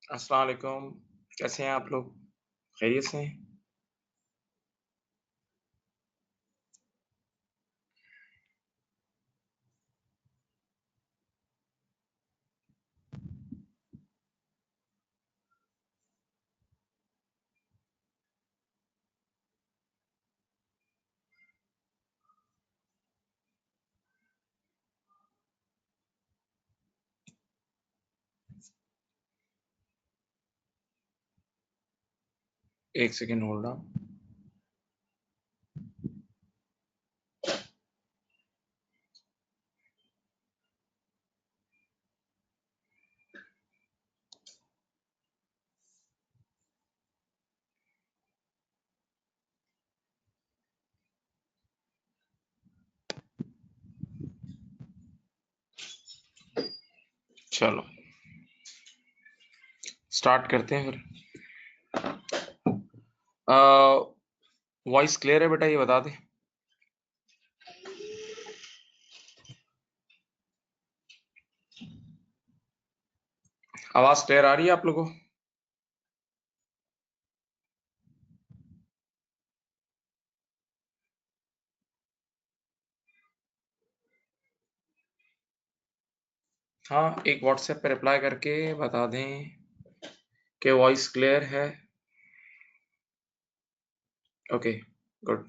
अस्सलाम वालेकुम, कैसे हैं आप लोग? खैरियत से हैं? एक सेकंड होल्ड ऑन। चलो स्टार्ट करते हैं फिर। वॉइस क्लियर है बेटा, ये बता दे। आवाज क्लियर आ रही है आप लोगों को? हाँ, एक व्हाट्सएप पे रिप्लाई करके बता दें कि वॉइस क्लियर है। Okay, good.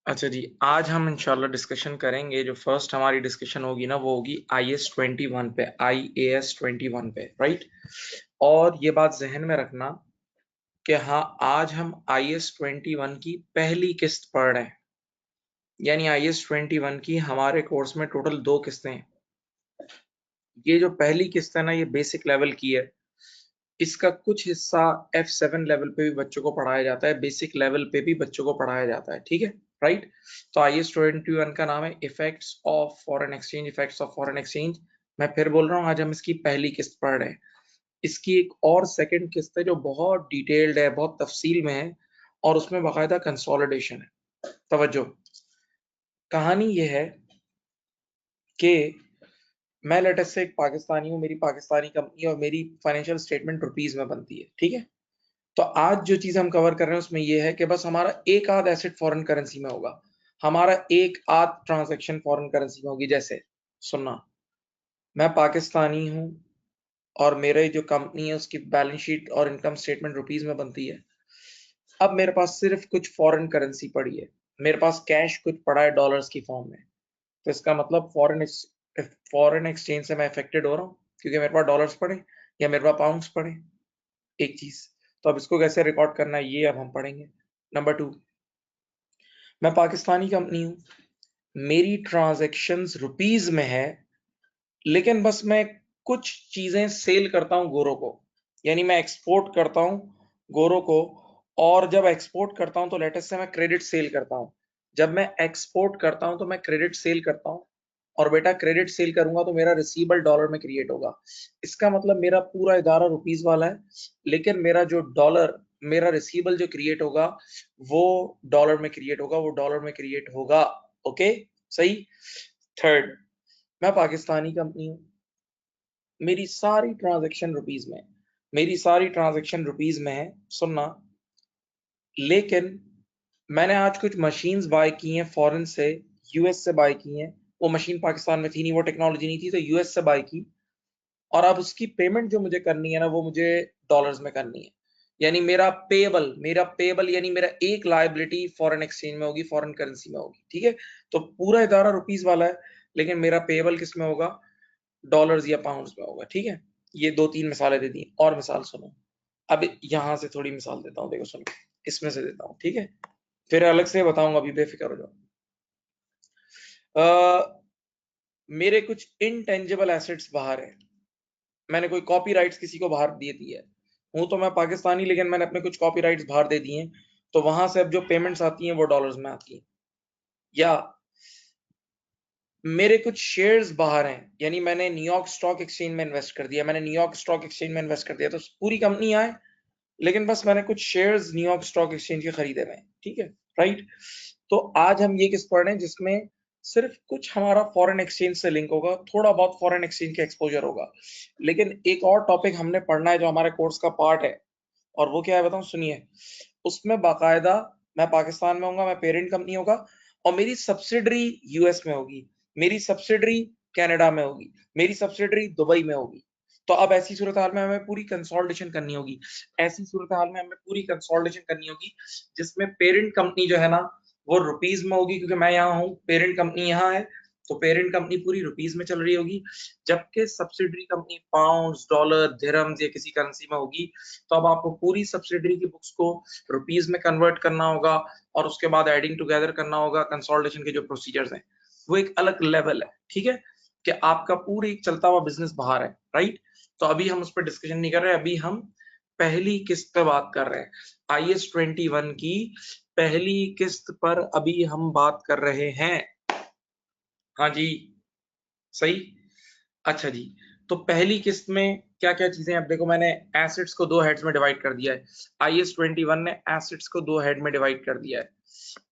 अच्छा जी, आज हम इंशाल्लाह डिस्कशन करेंगे। जो फर्स्ट हमारी डिस्कशन होगी ना, वो होगी IAS 21 पे, IAS 21 पे, राइट। और ये बात जहन में रखना कि हाँ, आज हम IAS 21 की पहली किस्त पढ़ रहे हैं। यानी IAS 21 की हमारे कोर्स में टोटल 2 किस्तें हैं। ये जो पहली किस्त है ना, ये बेसिक लेवल की है। इसका कुछ हिस्सा F7 लेवल पे भी बच्चों को पढ़ाया जाता है, बेसिक लेवल पे भी बच्चों को पढ़ाया जाता है, ठीक है, राइट। तो IAS 21 का नाम है effects of foreign exchange, effects of foreign exchange. मैं फिर बोल रहा हूँ, आज हम इसकी पहली किस्त पढ़ रहे हैं। इसकी एक और सेकंड किस्त है जो बहुत डिटेल्ड है, बहुत तफसील में है, और उसमें बाकायदा कंसोलिडेशन है। तवज्जो, कहानी ये है कि मैं लेटेस्ट से एक पाकिस्तानी हूँ, मेरी पाकिस्तानी कंपनी और मेरी फाइनेंशियल स्टेटमेंट रुपीज में बनती है, ठीक है। तो आज जो चीज हम कवर कर रहे हैं उसमें यह है कि बस हमारा एक आध एसेट फॉरेन करेंसी में होगा, हमारा एक आध ट्रांजैक्शन फॉरेन करेंसी में होगी। जैसे सुनना, मैं पाकिस्तानी हूँ और मेरे जो कंपनी है उसकी बैलेंस शीट और इनकम स्टेटमेंट रुपीज में बनती है। अब मेरे पास सिर्फ कुछ फॉरेन करेंसी पड़ी है, मेरे पास कैश कुछ पड़ा है डॉलर्स की फॉर्म में। तो इसका मतलब फॉरेन एक्सचेंज से मैं अफेक्टेड हो रहा हूँ, क्योंकि मेरे पास डॉलर्स पड़े या मेरे पास पाउंड्स पड़े, एक चीज। तो अब इसको कैसे रिकॉर्ड करना है ये अब हम पढ़ेंगे। नंबर 2, मैं पाकिस्तानी कंपनी हूँ, मेरी ट्रांजैक्शंस रुपीज में है, लेकिन बस मैं कुछ चीजें सेल करता हूँ गोरों को, यानी मैं एक्सपोर्ट करता हूँ गोरों को। और जब एक्सपोर्ट करता हूँ तो लेटेस्ट से मैं क्रेडिट सेल करता हूँ। जब मैं एक्सपोर्ट करता हूँ तो मैं क्रेडिट सेल करता हूँ, और बेटा क्रेडिट सेल करूंगा तो मेरा रिसीवेबल डॉलर में क्रिएट होगा। इसका मतलब मेरा पूरा इदारा रुपीज वाला है, लेकिन मेरा जो डॉलर, मेरा रिसीवेबल जो क्रिएट होगा वो डॉलर में क्रिएट होगा, वो डॉलर में क्रिएट होगा। ओके, सही। थर्ड, मैं पाकिस्तानी कंपनी हूँ, मेरी सारी ट्रांजैक्शन रुपीज में, मेरी सारी ट्रांजैक्शन रुपीज में है, सुनना। लेकिन मैंने आज कुछ मशीन्स बाय की हैं फॉरेन से, यूएस से बाय की हैं। वो मशीन पाकिस्तान में थी नहीं, वो टेक्नोलॉजी नहीं थी, तो यूएस से बाय की। और अब उसकी पेमेंट जो मुझे करनी है ना, वो मुझे डॉलर्स में करनी है। यानी मेरा पेबल यानी मेरा एक लायबिलिटी फॉरेन एक्सचेंज में होगी, फॉरेन करेंसी में होगी, ठीक है। तो पूरा इदारा रुपीज वाला है, लेकिन मेरा पेबल किस में होगा, डॉलर्स या पाउंड्स में होगा, ठीक है। ये 2-3 मिसालें दे दी, और मिसाल सुनो। अब यहां से थोड़ी मिसाल देता हूँ, देखो सुनो, इसमें से देता हूँ, ठीक है। फिर अलग से बताऊंगा, अभी बेफिक्र हो जाओ। मेरे कुछ इनटेंजिबल एसेट्स बाहर है, मैंने कोई कॉपीराइट्स किसी को बाहर दे दी है, हूं तो मैं पाकिस्तानी लेकिन मैंने अपने कुछ कॉपीराइट्स बाहर दे दिए, तो वहां से अब जो पेमेंट्स आती हैं वो डॉलर्स में आती हैं। या मेरे कुछ शेयर्स बाहर हैं, यानी मैंने न्यूयॉर्क स्टॉक एक्सचेंज में इन्वेस्ट कर दिया, मैंने न्यूयॉर्क स्टॉक एक्सचेंज में इन्वेस्ट कर दिया, तो पूरी कंपनी आए लेकिन बस मैंने कुछ शेयर्स न्यूयॉर्क स्टॉक एक्सचेंज के खरीदे हुए हैं, ठीक है, राइट। तो आज हम ये किस पढ़ रहे हैं जिसमें सिर्फ कुछ हमारा फॉरेन एक्सचेंज से लिंक होगा, थोड़ा बहुत फॉरेन एक्सचेंज का एक्सपोजर होगा, लेकिन एक और टॉपिक हमने पढ़ना है जो हमारे कोर्स का पार्ट है, और वो क्या है बताऊं, सुनिए। उसमें बाकायदा मैं पाकिस्तान में होऊंगा, मैं पेरेंट कंपनी होगा, और मेरी सब्सिडरी यूएस में होगी, मेरी सब्सिडरी कनाडा में होगी, मेरी सब्सिडरी दुबई में होगी। तो अब ऐसी सूरत हाल में हमें पूरी कंसोलिडेशन करनी होगी, ऐसी सूरत हाल में हमें पूरी कंसोलिडेशन करनी होगी जिसमें पेरेंट कंपनी जो है ना वो रुपीज में होगी, क्योंकि मैं यहाँ हूँ, पेरेंट कंपनी यहाँ है, तो पेरेंट कंपनी पूरी रुपीज में चल रही होगी, जबकि subsidiary company pounds, dollar, dirhams या किसी करेंसी में होगी। तो अब आपको पूरी सब्सिडरी की बुक्स को रुपीज में कन्वर्ट करना होगा, और उसके बाद एडिंग टुगेदर करना होगा। कंसोलिडेशन के जो प्रोसीजर्स हैं वो एक अलग लेवल है, ठीक है, कि आपका पूरी चलता हुआ बिजनेस बाहर है, राइट। तो अभी हम उस पर डिस्कशन नहीं कर रहे, अभी हम पहली किस्त पे बात कर रहे हैं, IS-21 की पहली किस्त पर अभी हम बात कर रहे हैं। हाँ जी, सही। अच्छा जी, तो पहली किस्त में क्या क्या चीजें, अब देखो मैंने एसेट्स को दो हेड्स में डिवाइड कर दिया है, IS-21 ने एसेट्स को दो हेड में डिवाइड कर दिया है।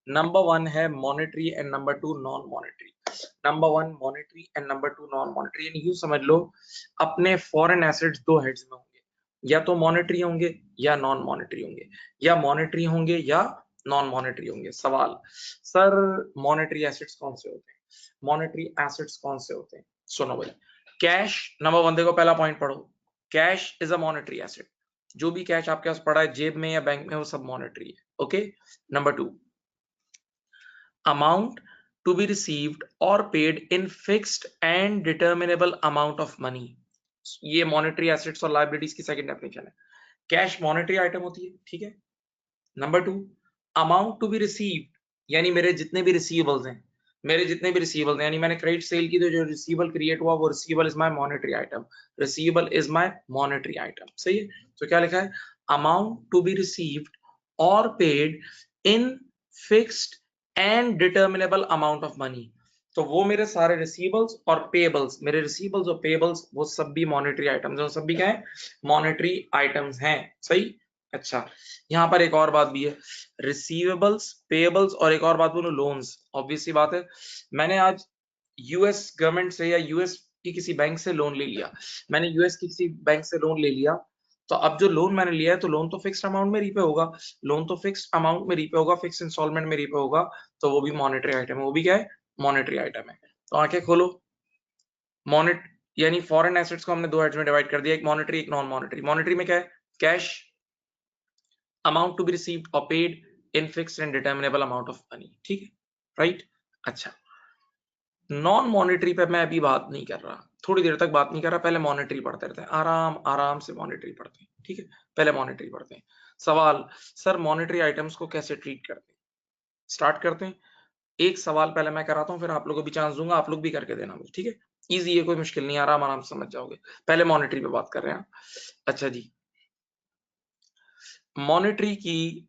नंबर वन है monetary and number two non monetary. Number one monetary and number two non monetary, यानी यूं समझ लो अपने फॉरेन एसेट्स दो हेड्स में होंगे, या तो मॉनेटरी होंगे या नॉन मॉनेटरी होंगे, या मॉनेटरी होंगे या नॉन मॉनेटरी होंगे। सवाल, सर मॉनेटरी एसेट्स कौन से होते हैं, मॉनेटरी एसेट्स कौन से होते हैं? सुनो भाई, कैश नंबर वन, देखो पहला पॉइंट पढ़ो, cash is a monetary asset, जो भी कैश आपके पास पड़ा है जेब में या बैंक में वो सब मॉनेटरी है, okay. Number two, amount to be received or paid in fixed and determinable amount of money, ये मॉनेटरी एसेट्स और लायबिलिटीज की सेकंड डेफिनेशन है। कैश मॉनेटरी आइटम होती है, ठीक है। Number two, amount to be received, यानी मेरे जितने भी रिसीवेबल्स हैं, मेरे जितने भी रिसीवेबल, यानी मैंने क्रेडिट सेल की तो जो रिसीवेबल क्रिएट हुआ वो receivable is my monetary item, receivable is my monetary item, सही है। तो क्या लिखा है, अमाउंट टू बी रिसीव्ड और paid in fixed and determinable amount of money, तो वो मेरे सारे रिसीवेबल्स और पेएबल्स, मेरे रिसीवेबल्स और पेएबल्स वो सब भी मॉनेटरी आइटम्स हैं, सब भी क्या है, मॉनेटरी आइटम्स हैं, सही। अच्छा, यहाँ पर एक और बात भी है, रिसीवेबल्स, पेएबल्स और एक और बात बोलो, लोन्स। ऑब्वियस सी बात है, मैंने आज यूएस गवर्नमेंट से या यूएस की किसी बैंक से लोन ले लिया, मैंने यूएस की किसी बैंक से लोन ले लिया, तो अब जो लोन मैंने लिया है तो लोन तो फिक्स्ड अमाउंट में रीपे होगा, लोन तो फिक्स्ड अमाउंट में रीपे होगा, फिक्स्ड इंस्टॉलमेंट में रीपे होगा, तो वो भी मॉनेटरी आइटम है, वो भी क्या है, मॉनेटरी आइटम है। तो आंखें खोलो, मॉनेट यानी फॉरेन एसेट्स को हमने दो हेड्स में डिवाइड कर दिया, एक मॉनेटरी एक नॉन मॉनेटरी। मॉनेटरी में क्या है, cash, amount to be received और paid in fixed and determinable amount of money, ठीक है, राइट। अच्छा, नॉन मॉनेटरी पे मैं अभी बात नहीं कर रहा, थोड़ी देर तक बात नहीं कर रहा, पहले मॉनेटरी पढ़ते रहते हैं, आराम आराम से मॉनेटरी पढ़ते हैं, ठीक है, पहले मॉनेटरी पढ़ते हैं। सवाल, सर मॉनेटरी आइटम्स को कैसे ट्रीट करते हैं? स्टार्ट करते हैं, एक सवाल पहले मैं कराता हूँ, फिर आप लोगों को भी चांस दूंगा, आप लोग भी करके देना मुझे, ठीक है। इजी है, कोई मुश्किल नहीं, आराम आराम से समझ जाओगे। पहले मॉनेटरी पे बात कर रहे हैं। अच्छा जी, मॉनेटरी की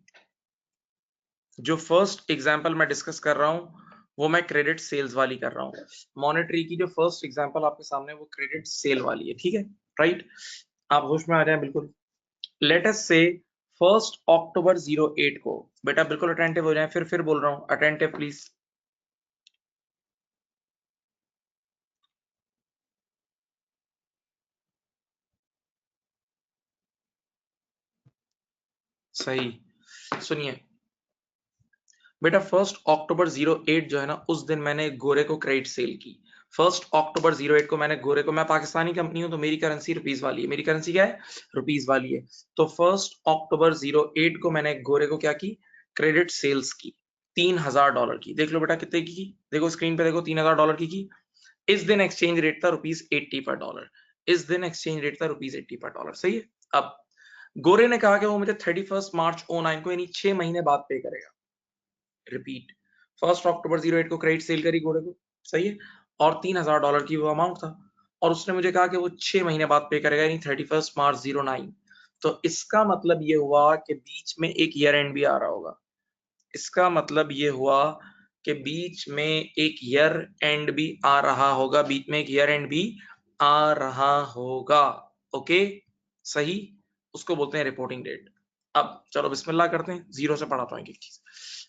जो फर्स्ट एग्जांपल मैं डिस्कस कर रहा हूं वो मैं क्रेडिट सेल्स वाली कर रहा हूं। मॉनेटरी की जो फर्स्ट एग्जांपल आपके सामने वो क्रेडिट सेल वाली है, ठीक है, राइट। आप होश में आ जाए बिल्कुल। लेट अस से 1 अक्टूबर 08 को, बेटा बिल्कुल अटेंटिव हो जाए, फिर बोल रहा हूं, अटेंटिव प्लीज। सही, सुनिए बेटा, 1 अक्टूबर 08 जो है ना, उस दिन मैंने गोरे को क्रेडिट सेल की। 1 अक्टूबर 08 को मैंने गोरे को, मैं पाकिस्तानी कंपनी हूं तो मेरी करेंसी रुपीज वाली है, मेरी करेंसी क्या है, रुपीज वाली है। तो 1 अक्टूबर 08 को मैंने गोरे को क्या की, क्रेडिट सेल्स की, $3000 की। देख लो बेटा कितने की, देखो स्क्रीन पे देखो, $3000 की। इस दिन एक्सचेंज रेट था ₹80 पर डॉलर, इस दिन एक्सचेंज रेट था ₹80 पर डॉलर, सही है। अब गोरे ने कहा कि वो मुझे 31 मार्च 09 को यानी 6 महीने बाद पे करेगा। रिपीट, 1 अक्टूबर 08 को क्रेडिट सेल करी घोड़े को, सही है, और $3000 की वो अमाउंट था। और उसने मुझे कहा कि वो 6 महीने बाद पे करेगा, यानी 31 मार्च 09। तो इसका मतलब ये हुआ कि बीच में एक ईयर एंड भी आ रहा होगा। इसका मतलब ये हुआ कि बीच में एक ईयर एंड भी आ रहा होगा, बीच में एक ईयर एंड भी आ रहा होगा। ओके, सही, उसको बोलते हैं रिपोर्टिंग डेट। अब चलो बिस्मिल्लाह करते हैं, जीरो से पढ़ाता हूँ एक एक चीज।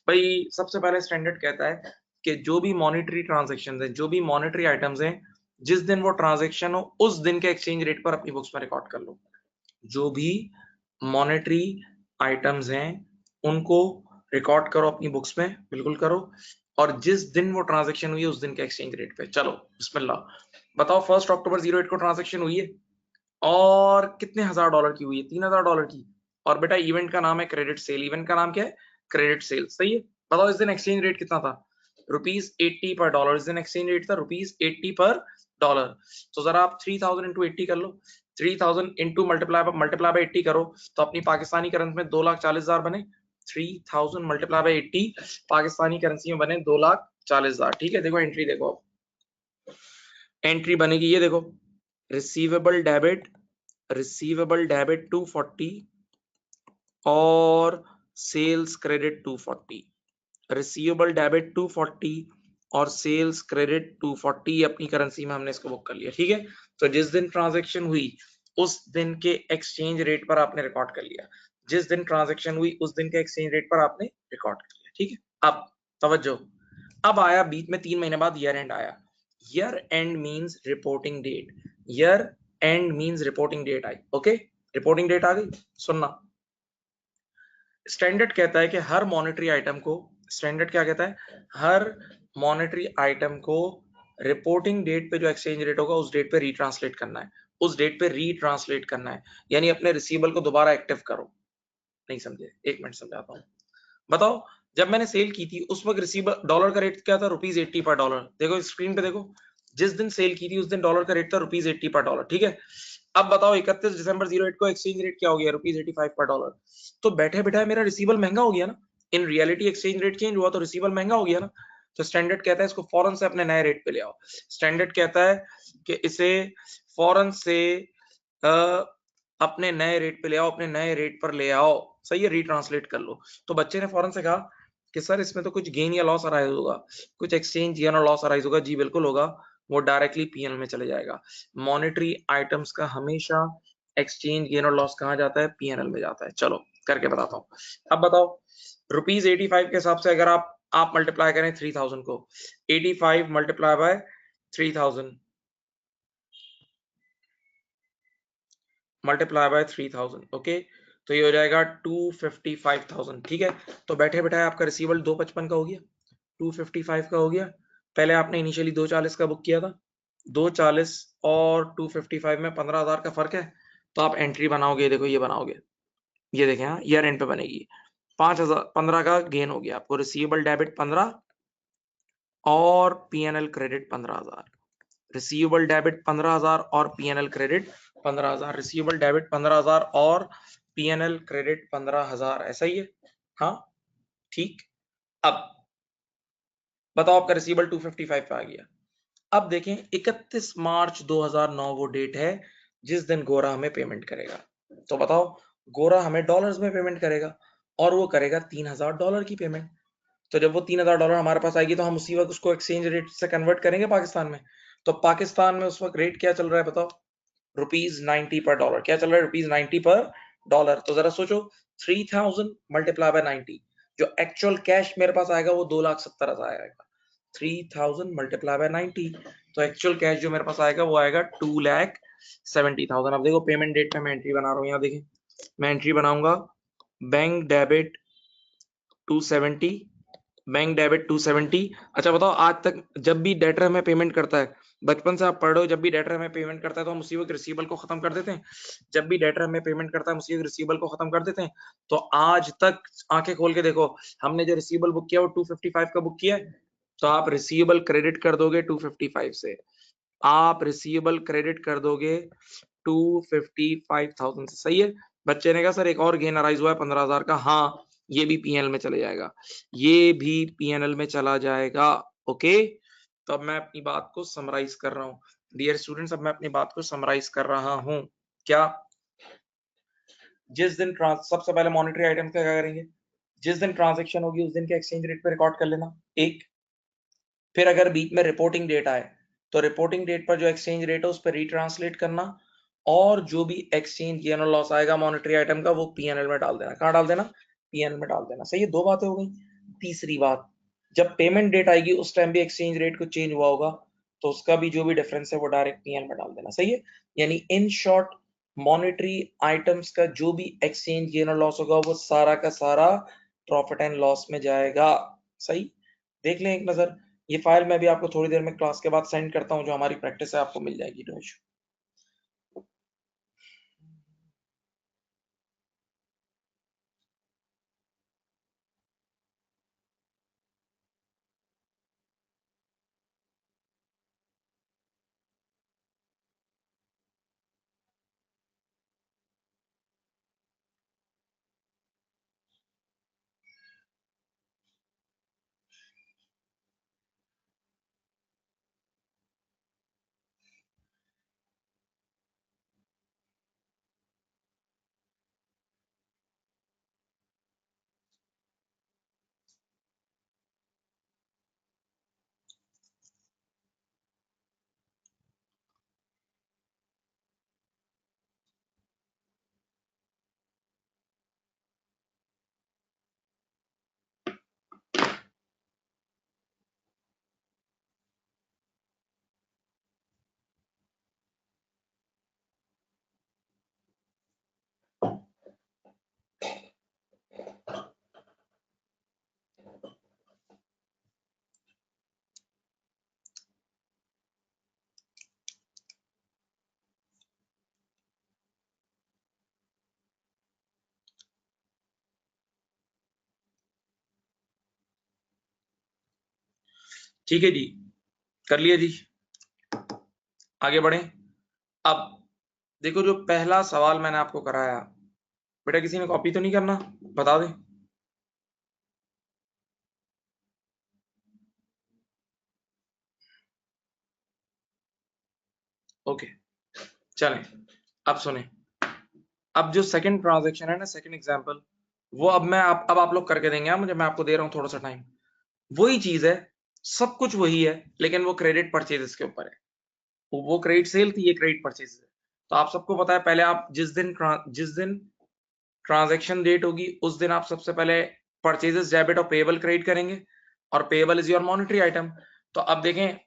भाई सबसे पहले स्टैंडर्ड कहता है कि जो भी मॉनेटरी ट्रांजैक्शंस हैं, जो भी मॉनेटरी आइटम्स हैं, जिस दिन वो ट्रांजैक्शन हो उस दिन के एक्सचेंज रेट पर अपनी बुक्स में रिकॉर्ड कर लो। जो भी मॉनेटरी आइटम्स हैं उनको रिकॉर्ड करो अपनी बुक्स में, बिल्कुल करो, और जिस दिन वो ट्रांजैक्शन हुई है उस दिन के एक्सचेंज रेट पे। चलो बिस्मिल्लाह, बताओ 1 अक्टूबर 08 को ट्रांजैक्शन हुई है और कितने हजार डॉलर की हुई है? 3000 डॉलर की। और बेटा इवेंट का नाम है क्रेडिट सेल। इवेंट का नाम क्या है? Credit sale. सही है। बताओ इस दिन एक्सचेंज रेट कितना था? ₹80 पर डॉलर। इस दिन एक्सचेंज रेट था ₹80 पर डॉलर। तो जरा आप 3000 इंटू 80 कर लो। 3000 इंटू मल्टीप्लाई बाय 80 करो तो अपनी पाकिस्तानी करेंसी में 2,40,000 बने। 3000 मल्टीप्लाई बाय 80 पाकिस्तानी करेंसी में बने 2,40,000। ठीक है, देखो एंट्री देखो, एंट्री बनेगी ये देखो, रिसीवेबल डेबिट 240 और सेल्स क्रेडिट 240। रिसीवेबल डेबिट 240 और सेल्स क्रेडिट 240 अपनी करेंसी में हमने इसको बुक कर लिया। ठीक है, तो जिस दिन ट्रांजैक्शन हुई उस दिन के एक्सचेंज रेट पर आपने रिकॉर्ड कर लिया। जिस दिन ट्रांजैक्शन हुई उस दिन के एक्सचेंज रेट पर आपने रिकॉर्ड कर लिया। ठीक है, अब तवज्जो, अब आया बीच में 3 महीने बाद ईयर एंड आया। Year end means reporting date. Year end means reporting date आई। ओके, रिपोर्टिंग डेट आ गई। सुनना, स्टैंडर्ड कहता है कि हर मॉनेटरी आइटम को, स्टैंडर्ड क्या कहता है? हर मॉनेटरी आइटम को रिपोर्टिंग डेट पे जो एक्सचेंज रेट होगा उस डेट पे रीट्रांसलेट करना है। उस डेट पे रीट्रांसलेट करना है, यानी अपने रिसीवेबल को दोबारा एक्टिव करो। नहीं समझे? एक मिनट समझाता हूँ। बताओ, जब मैंने सेल की थी उस वक्त रिसीवेबल डॉलर का रेट क्या था? ₹80 पर डॉलर। देखो स्क्रीन पे देखो, जिस दिन सेल की थी उस दिन डॉलर का रेट था ₹80 पर डॉलर। ठीक है, अब बताओ 31 दिसंबर 08 को एक्सचेंज रेट क्या हो गया? ₹85 पर डॉलर। तो बैठे बैठे मेरा रिसीवेबल महंगा हो गया ना। In reality exchange rate change हुआ तो रिसीवेबल महंगा हो गया ना। तो स्टैंडर्ड कहता है इसको फौरन से अपने नए रेट पे ले आओ। स्टैंडर्ड कहता है कि इसे फौरन से अपने नए रेट पे ले आओ, अपने नए रेट पर ले आओ। सही है, रीट्रांसलेट कर लो। तो बच्चे ने फौरन से कहा कि सर इसमें तो कुछ गेन या लॉस अराइज होगा, कुछ एक्सचेंज गेन और लॉस अराइज होगा। जी बिल्कुल होगा, वो डायरेक्टली पीएनएल में चले जाएगा। मॉनेटरी आइटम्स का हमेशा एक्सचेंज गेन और लॉस कहाँ जाता है? पीएनएल में जाता है। चलो करके बताता हूँ। अब बताओ ₹85 के हिसाब से अगर आप मल्टीप्लाई करें 3000 को, 85 multiply by 3000 multiply by 3000। Okay, तो ये हो जाएगा 255,000। ठीक है, तो बैठे बैठे आपका रिसीवेबल 255 का हो गया, 255 का हो गया। पहले आपने इनिशियली 240 का बुक किया था, 240 और 255 में 15,000 का फर्क है। तो आप एंट्री बनाओगे, देखो ये बनाओगे, ये देखें, हाँ ईयर एंड पे बनेगी। 15 का गेन हो गया आपको। रिसीवेबल डेबिट 15 और पीएनएल क्रेडिट 15,000। रिसीवेबल डेबिट 15,000 और पीएनएल क्रेडिट 15,000। रिसीवेबल डेबिट 15,000 और पीएनएल क्रेडिट 15,000। ऐसा ही है? हाँ ठीक। अब बताओ आपका रिसीवेबल 255 पे आ गया। अब देखें 31 मार्च 2009 वो डेट है जिस दिन गोरा हमें पेमेंट करेगा। तो बताओ, गोरा हमें डॉलर्स में पेमेंट करेगा और वो करेगा $3,000 की पेमेंट। तो जब वो $3,000 हमारे पास आएगी तो हम उसी वक्त उसको एक्सचेंज रेट से कन्वर्ट करेंगे पाकिस्तान में। तो पाकिस्तान में उस वक्त रेट क्या चल रहा है बताओ? ₹90 पर डॉलर। क्या चल रहा है? ₹90 पर डॉलर। तो जरा सोचो, 3000 मल्टीप्लाई बाय 90, जो एक्चुअल कैश मेरे पास आएगा वो 2,70,000 आएगा। 3000 मल्टीप्लाई बाय 90, तो एक्चुअल कैश जो मेरे पास आएगा वो आएगा 2,70,000। अब देखो पेमेंट डेट पे मैं एंट्री बना रहा हूँ, यहाँ देखें मैं एंट्री बनाऊंगा, बैंक डेबिट 270, बैंक डेबिट 270। अच्छा बताओ, आज तक जब भी डेटर हमें पेमेंट करता है, बचपन से आप पढ़ रहे हो, जब भी डेटर हमें पेमेंट करता है तो हम उसी वक्त रिसीवेबल को खत्म कर देते हैं। जब भी डेटर हमें पेमेंट करता है हम उसी वक्त रिसीवेबल को खत्म कर देते हैं। तो आज तक आंखें खोल के देखो, हमने जो रिसीवेबल बुक किया वो 255 का बुक किया है। तो आप रिसीवेबल क्रेडिट कर दोगे 255 से, आप रिसीवेबल क्रेडिट कर दोगे 255,000 से। सही है। बच्चे ने कहा सर एक और गेन अराइज हुआ है 15,000 का। हाँ, ये भी पीएनएल में चले जाएगा, ये भी पीएनएल में चला जाएगा। ओके, तो अब मैं अपनी बात को समराइज कर रहा हूँ। डियर स्टूडेंट्स, अब मैं अपनी बात को समराइज कर रहा हूं। क्या जिस दिन सबसे पहले मॉनेटरी आइटम का क्या करेंगे, जिस दिन ट्रांजैक्शन होगी उस दिन के एक्सचेंज रेट पे रिकॉर्ड कर लेना एक। फिर अगर बीच में रिपोर्टिंग डेट आए तो रिपोर्टिंग डेट पर जो एक्सचेंज रेट है उस पर रीट्रांसलेट करना, और जो भी एक्सचेंज गेन और लॉस आएगा मॉनेटरी आइटम का वो पीएनएल में डाल देना। कहाँ डाल देना? पीएनएल में डाल देना। सही है, दो बातें हो गई। तीसरी बात, जब पेमेंट डेट आएगी उस टाइम भी एक्सचेंज रेट को चेंज हुआ होगा तो उसका भी जो भी डिफरेंस है वो डायरेक्ट पीएनएल में डाल देना। सही है, यानी इन शॉर्ट मॉनेटरी आइटम्स का जो भी एक्सचेंज गेन और लॉस होगा वो सारा का सारा प्रॉफिट एंड लॉस में जाएगा। सही, देख लें एक नजर। ये फाइल मैं भी आपको थोड़ी देर में क्लास के बाद सेंड करता हूँ, जो हमारी प्रैक्टिस है आपको मिल जाएगी। No issue. ठीक है जी, कर लिया जी, आगे बढ़े। अब देखो, जो पहला सवाल मैंने आपको कराया, बेटा किसी ने कॉपी तो नहीं करना, बता दे। ओके, चलें। अब सुने, अब जो सेकंड ट्रांजैक्शन है ना, सेकंड एग्जांपल, वो अब आप लोग करके देंगे। मुझे, मैं आपको दे रहा हूँ थोड़ा सा टाइम। वही चीज है, सब कुछ वही है, लेकिन वो क्रेडिट परचेजेस के ऊपर है। वो क्रेडिट सेल थी, ये क्रेडिट परचेज है। तो आप सबको पता है, पहले आप जिस दिन ट्रांजैक्शन डेट होगी उस दिन आप सबसे पहले परचेजेस डेबिट और पेबल क्रेडिट करेंगे, और payable is your monetary item. तो अब देखें,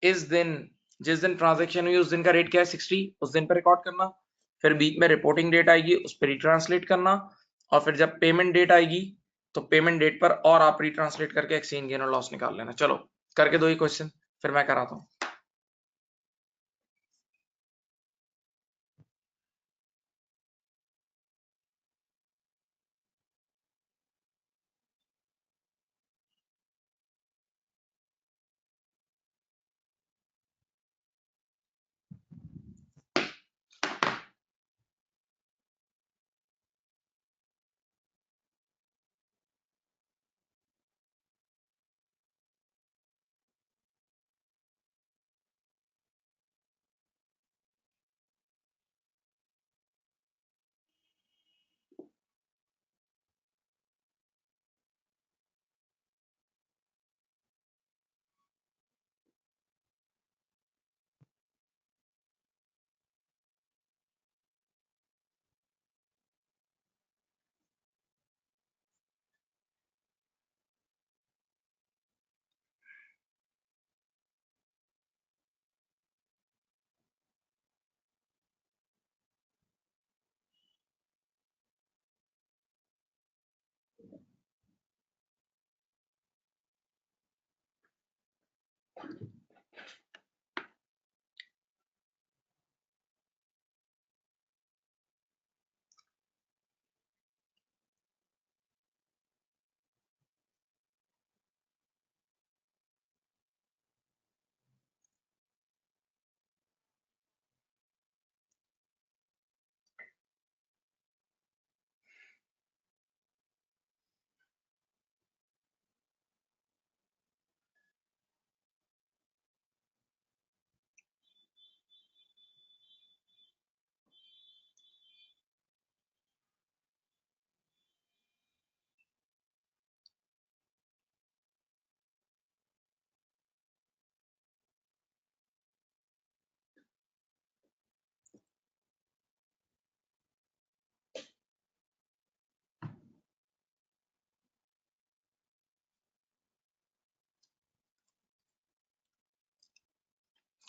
इस दिन जिस दिन ट्रांजैक्शन हुई उस दिन का रेट क्या है, 60, उस दिन पर रिकॉर्ड करना। फिर बीच में रिपोर्टिंग डेट आएगी उस पर रिट्रांसलेट करना, और फिर जब पेमेंट डेट आएगी तो पेमेंट डेट पर और आप रिट्रांसलेट करके एक्सचेंज गेन और लॉस निकाल लेना। चलो करके दो ये क्वेश्चन, फिर मैं कराता हूँ।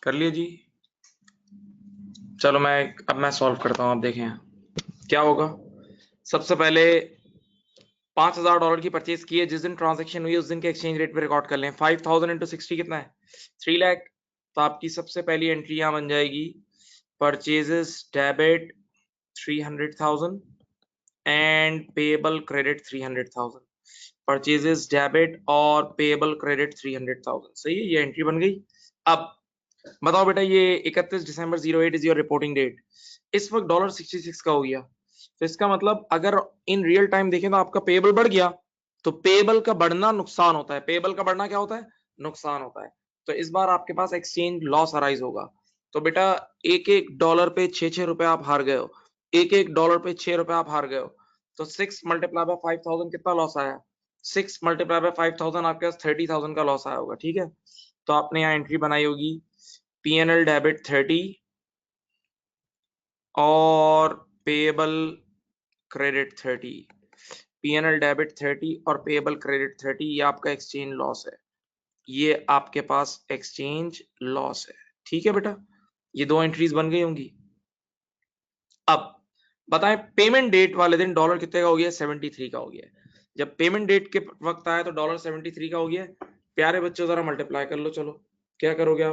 कर लिए जी? चलो अब मैं सॉल्व करता हूं। आप देखें क्या होगा। सबसे पहले $5,000 की परचेज की है, जिस दिन ट्रांजैक्शन हुई उस दिन के एक्सचेंज रेट पे रिकॉर्ड कर लें। 5,000 इंटू 60 कितना है? 3 लाख। तो आपकी सबसे पहली एंट्री यहां बन जाएगी, purchases debit 300,000 and payable credit 300,000। Purchases debit और पेएबल क्रेडिट 300,000। सही है, ये एंट्री बन गई। अब बताओ बेटा, ये 31 December 08 is your reporting date. इस वक्त $66 का हो गया, तो इसका मतलब अगर इन रियल टाइम देखें तो आपका पेएबल बढ़ गया। तो पेएबल का बढ़ना नुकसान होता है, पेएबल का बढ़ना क्या होता है? नुकसान होता है। तो इस बार आपके पास एक्सचेंज लॉस अराइज होगा। तो बेटा एक एक डॉलर पे 6 रुपए आप हार गए हो, एक एक डॉलर पे 6 रुपए आप हार गए हो। तो 6 मल्टीप्लाई बाय 5,000 कितना लॉस आया? 6 मल्टीप्लाई बाय 5,000 आपके पास 30,000 का लॉस आया होगा। ठीक है, तो आपने यहाँ एंट्री बनाई होगी, P&L डेबिट 30 और पेएबल क्रेडिट 30। P&L डेबिट 30 और पेएबल क्रेडिट 30, ये आपका एक्सचेंज लॉस है। ये आपके पास एक्सचेंज लॉस है। ठीक है बेटा, ये दो एंट्रीज बन गई होंगी। अब बताएं, पेमेंट डेट वाले दिन डॉलर कितने का हो गया? 73 का हो गया। जब पेमेंट डेट के वक्त आया तो डॉलर 73 का हो गया। प्यारे बच्चों जरा मल्टीप्लाई कर लो। चलो क्या करोगे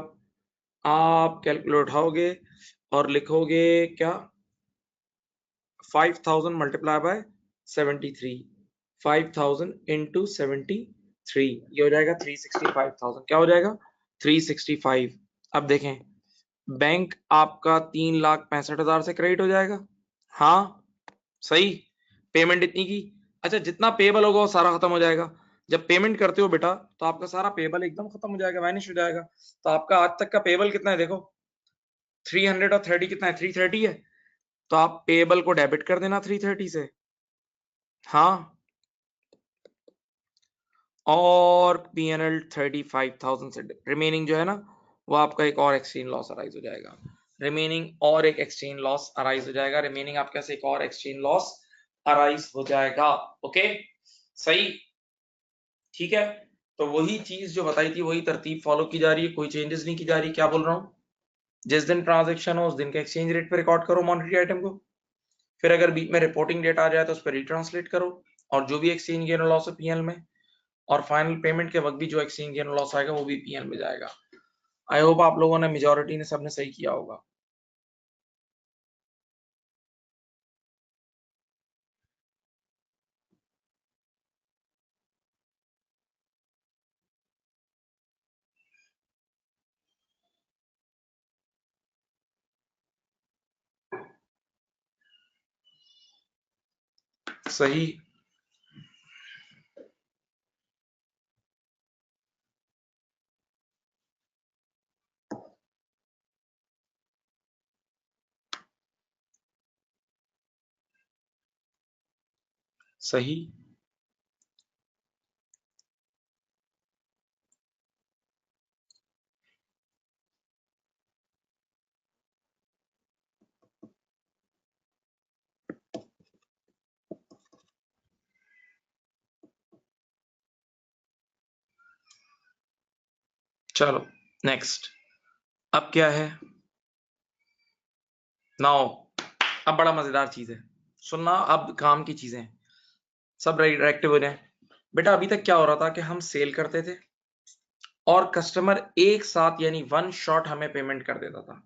आप कैलकुलेटर उठाओगे और लिखोगे क्या? 5,000 मल्टीप्लाई बाय 73, 5,000 इंटू 73, ये हो जाएगा 365,000। क्या हो जाएगा? 365। अब देखें, बैंक आपका 3,65,000 से क्रेडिट हो जाएगा। हाँ सही, पेमेंट इतनी की। अच्छा, जितना पेबल होगा वो सारा खत्म हो जाएगा। जब पेमेंट करते हो बेटा तो आपका सारा पेबल एकदम खत्म हो जाएगा, वैनिश हो जाएगा। तो आपका आज तक का पेबल कितना है? देखो 300 और 30 कितना है? 330 है। तो आप पेबल को डेबिट कर देना 330 से। हाँ, और P&L 35,000 से रिमेनिंग जो है ना, वो आपका एक और एक्सचेंज लॉस अराइज हो जाएगा। रिमेनिंग और एक एक्सचेंज लॉस अराइज हो जाएगा। रिमेनिंग आपके पास एक और एक्सचेंज लॉस अराइज हो जाएगा। ओके सही, ठीक है। तो वही चीज जो बताई थी वही तरतीब फॉलो की जा रही है, कोई चेंजेस नहीं की जा रही। क्या बोल रहा हूँ? जिस दिन ट्रांजेक्शन हो उस दिन के एक्सचेंज रेट पे रिकॉर्ड करो मॉनेटरी आइटम को, फिर अगर बीच में रिपोर्टिंग डेट आ जाए तो उस पर रिट्रांसलेट करो, और जो भी एक्सचेंज गेन और लॉस है P&L में, और फाइनल पेमेंट के वक्त भी जो एक्सचेंज गेन लॉस आएगा वो भी P&L में जाएगा। आई होप आप लोगों ने, मेजॉरिटी ने, सबने सही किया होगा। सही सही। चलो नेक्स्ट, अब क्या है नाउ? अब बड़ा मजेदार चीज है, सुनना। अब काम की चीजें सब डायरेक्टिव हो जाए। बेटा अभी तक क्या हो रहा था कि हम सेल करते थे और कस्टमर एक साथ यानी वन शॉट हमें पेमेंट कर देता था।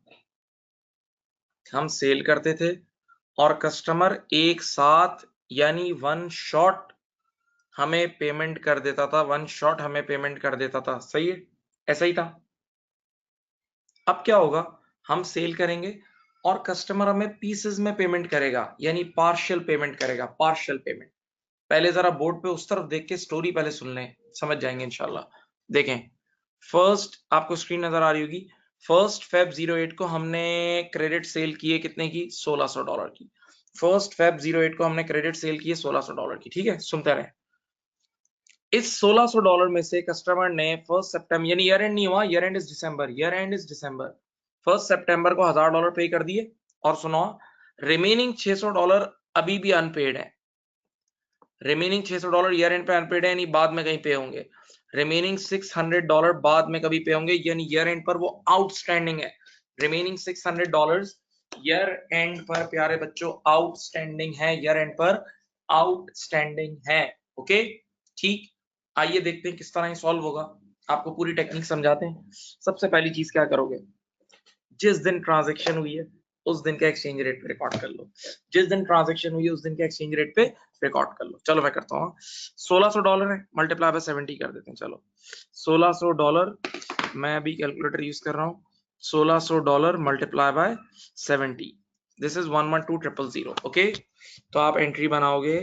हम सेल करते थे और कस्टमर एक साथ यानी वन शॉट हमें पेमेंट कर देता था, वन शॉट हमें पेमेंट कर देता था। सही है, ऐसा ही था। अब क्या होगा, हम सेल करेंगे और कस्टमर हमें पीसेस में पेमेंट करेगा, यानी पार्शियल पेमेंट करेगा। पार्शियल पेमेंट, पहले जरा बोर्ड पे उस तरफ देख के स्टोरी पहले सुन लें, समझ जाएंगे इंशाल्लाह। देखें, फर्स्ट आपको स्क्रीन नजर आ रही होगी, 1 Feb 08 को हमने क्रेडिट सेल किए कितने की? $1,600 की। 1 Feb 08 को हमने क्रेडिट सेल किए $1,600 की। ठीक है, सुनते रहे। इस $1,600 में से कस्टमर ने 1 सितंबर, यानी ईयर एंड नहीं हुआ, year end is December, year end is December, 1 सितंबर को $1,000 पे कर दिए। और सुनो, रिमेनिंग $600 अभी भी अनपेड है। रिमेनिंग $600 ईयर एंड पे अनपेड है, यानी बाद में कहीं पे होंगे। रिमेनिंग $600 बाद में कभी पे होंगे, यानी ईयर एंड पर वो आउटस्टैंडिंग है। रिमेनिंग $600 ईयर एंड पर प्यारे बच्चों आउटस्टैंडिंग है, ईयर एंड पर आउटस्टैंडिंग है। ओके ठीक, आइए देखते हैं किस तरह ये सॉल्व होगा। आपको पूरी टेक्निक समझाते हैं। सबसे पहली चीज क्या करोगे, जिस दिन ट्रांजैक्शन हुई है उस दिन का एक्सचेंज रेट पे रिकॉर्ड कर लो। जिस दिन ट्रांजैक्शन हुई है उस दिन के एक्सचेंज रेट पे रिकॉर्ड कर लो। चलो मैं करता हूँ, $1600 है, मल्टीप्लाई बाय 70 कर देते हैं। चलो $1600, मैं अभी कैलकुलेटर यूज कर रहा हूँ। $1600 multiply by 70, this is 112000। Okay, तो आप एंट्री बनाओगे,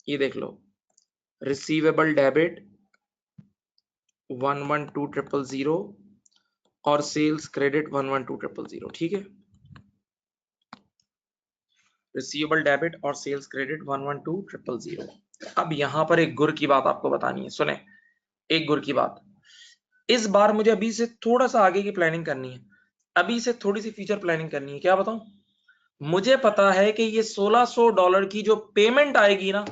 ये देख लो, रिसीवेबल डेबिट 112000 और सेल्स क्रेडिट 112000। ठीक है, रिसीवेबल डेबिट और सेल्स क्रेडिट 112000। अब यहां पर एक गुर की बात आपको बतानी है, सुने, एक गुर की बात। इस बार मुझे अभी से थोड़ा सा आगे की प्लानिंग करनी है, अभी से थोड़ी सी फ्यूचर प्लानिंग करनी है। क्या बताऊं, मुझे पता है कि ये $1600 की जो पेमेंट आएगी ना,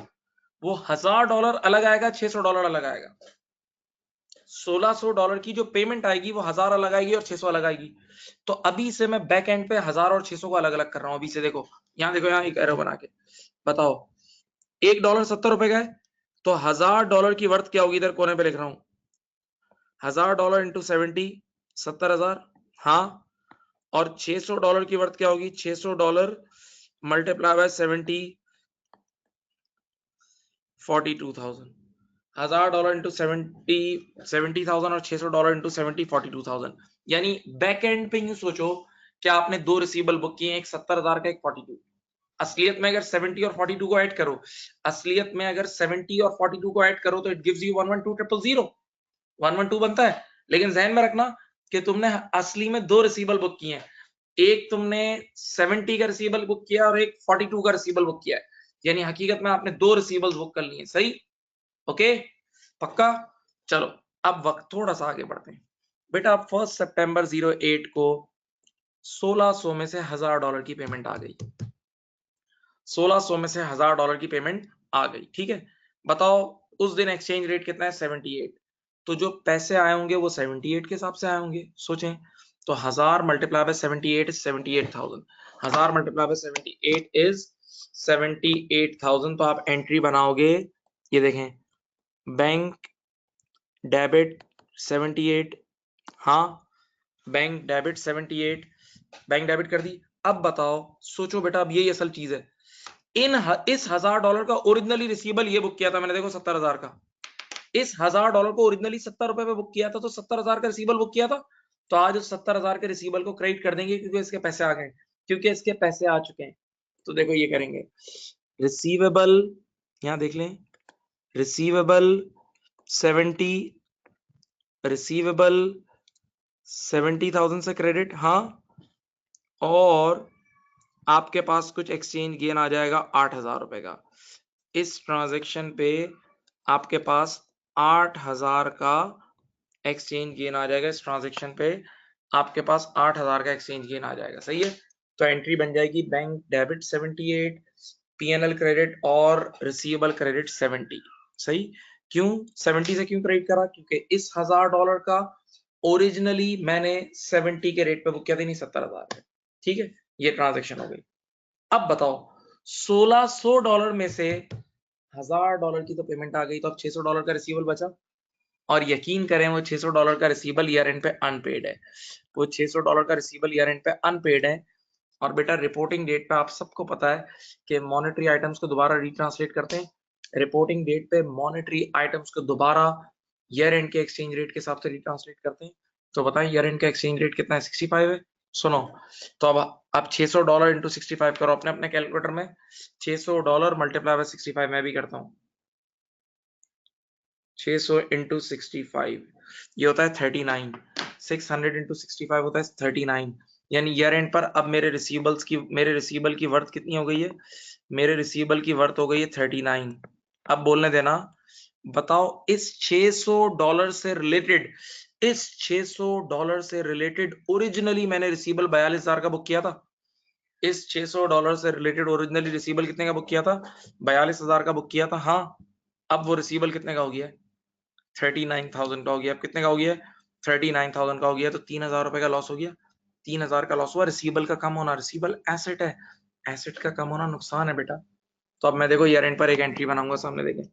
वो $1000 अलग आएगा, $600 अलग आएगा। $1600 की जो पेमेंट आएगी वो 1000 अलग आएगी और 600 अलग आएगी। तो अभी से मैं बैक एंड पे 1000 और 600 को अलग अलग कर रहा हूं। अभी से देखो, यहाँ देखो, यहाँ एक एरो बना के बताओ, $1 $70 का है, तो $1000 की वर्थ क्या होगी, इधर कोने पे लिख रहा हूं, $1000 इंटू 70, 70,000। हाँ, और $600 की वर्थ क्या होगी, $600 मल्टीप्लाई बाय 70, 42,000। $1000 इंटू 70, 70,000 और $600 इंटू 70, 42,000। यानी बैक एंड पे यूं सोचो कि आपने दो रिसीवेबल बुक किए, एक 70,000 का, एक 42। असलियत में अगर 70 और 42 को ऐड करो, असलियत में अगर 70 और 42 को ऐड करो तो इट गिव्स यू 112000, 112 बनता है। लेकिन ध्यान में रखना कि तुमने असली में दो रिसीवेबल बुक किए हैं, एक तुमने 70 का रिसीवेबल बुक किया और एक 42 का रिसीवेबल बुक किया है, यानी हकीकत में आपने दो रिसीवेबल्स बुक कर लिए। सही, ओके, पक्का। चलो अब वक्त थोड़ा सा आगे बढ़ते हैं। बेटा अब 1 सितंबर 08 को 1600 में से $1000 की पेमेंट आ गई, 1600 में से $1000 की पेमेंट आ गई। ठीक है, बताओ उस दिन एक्सचेंज रेट कितना है, 78। तो जो पैसे आए होंगे वो 78 के हिसाब से आए होंगे। सोचें तो 1000 multiply by 78 is 78,000, 1000 multiply by 78 is 78,000। तो आप एंट्री बनाओगे, ये देखें, बैंक डेबिट 78, हाँ, बैंक डेबिट 78, बैंक डेबिट कर दी। अब बताओ, सोचो बेटा, अब यही असल चीज है। इस $1000 का ओरिजिनली रिसीवेबल ये बुक किया था मैंने, देखो 70,000 का, इस $1000 को ओरिजिनली 70 रुपए पे बुक किया था, तो 70,000 का रिसीवेबल बुक किया था। तो आज उस 70,000 के रिसीवेबल को क्रेडिट कर देंगे क्योंकि इसके पैसे आ गए, क्योंकि इसके पैसे आ चुके हैं। तो देखो ये करेंगे, रिसीवेबल, यहां देख लें, रिसीवेबल 70, रिसीवेबल 70,000 से क्रेडिट, हाँ, और आपके पास कुछ एक्सचेंज गेन आ जाएगा 8,000 रुपए का। इस ट्रांजैक्शन पे आपके पास 8,000 का एक्सचेंज गेन आ जाएगा। इस ट्रांजैक्शन पे आपके पास 8,000 का एक्सचेंज गेन आ जाएगा। सही है, तो एंट्री बन जाएगी बैंक डेबिट 78, पीएनएल क्रेडिट और रिसीवेबल क्रेडिट 70। सही, क्यों 70 से क्यों क्रेडिट करा, क्योंकि इस $1000 का ओरिजिनली मैंने 70 के रेट पे बुक किया था, नहीं 70,000 है। ठीक है, ये ट्रांजैक्शन हो गई। अब बताओ $1600 में से $1000 की तो पेमेंट आ गई, तो अब $600 का रिसीवेबल बचा। और यकीन करें वो $600 का रिसीवेबल ईयर एंड पे अनपेड है, वो $600 का रिसीवेबल ईयर एंड पे अनपेड है। और बेटा रिपोर्टिंग डेट पे आप सबको पता है कि मॉनेटरी आइटम्स को दोबारा रिट्रांसलेट करते हैं, रिपोर्टिंग डेट पे मॉनेटरी आइटम्स को दोबारा ईयर एंड के एक्सचेंज रेट के हिसाब से रिट्रांसलेट करते हैं। तो बताएं ईयर एंड का एक्सचेंज रेट कितना है, 65 है। सुनो, तो अब $600 इंटू 65 करो अपने अपने कैलकुलेटर में, $600 मल्टीप्लाई बाय 65, मैं भी करता हूँ, 600 इंटू 65 ये होता है 39, 600 इंटू 65 होता है 39। यानी ईयर एंड पर अब मेरे रिसीवेबल की वर्थ कितनी हो गई है, मेरे रिसीवेबल की वर्थ हो गई है 39। अब बोलने देना, बताओ इस $600 से रिलेटेड, $600 से रिलेटेड ओरिजिनली मैंने रिसीवेबल 42,000 का बुक किया था। इस $600 से रिलेटेड ओरिजिनली रिसीवेबल कितने का बुक किया था? 42,000 का बुक किया था। हाँ, अब वो रिसीवेबल कितने का हो गया है? 39,000 का हो गया। अब कितने का हो गया है? 39,000 का हो गया। तो 3,000 रुपए का लॉस हो गया। 3,000 का लॉस हुआ। रिसीवेबल का कम होना, रिसीवेबल एसेट है, एसेट का कम होना नुकसान है बेटा। तो अब मैं देखो ईयर एंड पर एक एंट्री बनाऊंगा, सामने देखें,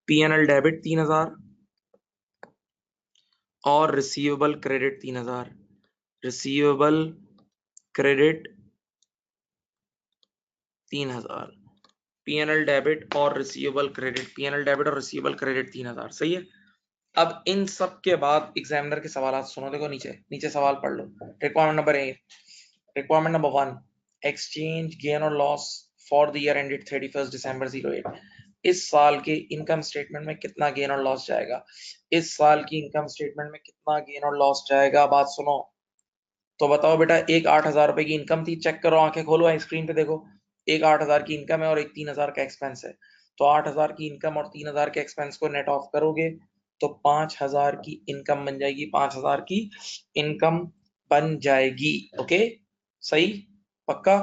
P&L डेबिट 3,000 और receivable credit 3,000, receivable credit 3,000, P&L debit और रिसीवेबल क्रेडिट, P&L डेबिट और रिसीवेबल क्रेडिट 3,000। सही है। अब इन सब के बाद एग्जामिनर के सवाल सुनो, देखो नीचे नीचे सवाल पढ़ लो। Requirement number 1, requirement number 1, exchange gain और loss for the year ended 31 December 08। इस साल के इनकम स्टेटमेंट में कितना गेन और लॉस जाएगा? इस साल की इनकम स्टेटमेंट में कितना गेन और लॉस जाएगा? बात सुनो। तो बताओ बेटा, एक 8,000 रुपए की इनकम थी, चेक करो, आंखें खोलो, स्क्रीन पे देखो। एक 8,000 की इनकम है और एक 3,000 का एक्सपेंस है। तो 8,000 की इनकम और 3,000 के एक्सपेंस को नेट ऑफ करोगे तो 5,000 की इनकम बन जाएगी। 5,000 की इनकम बन जाएगी। ओके, सही, पक्का।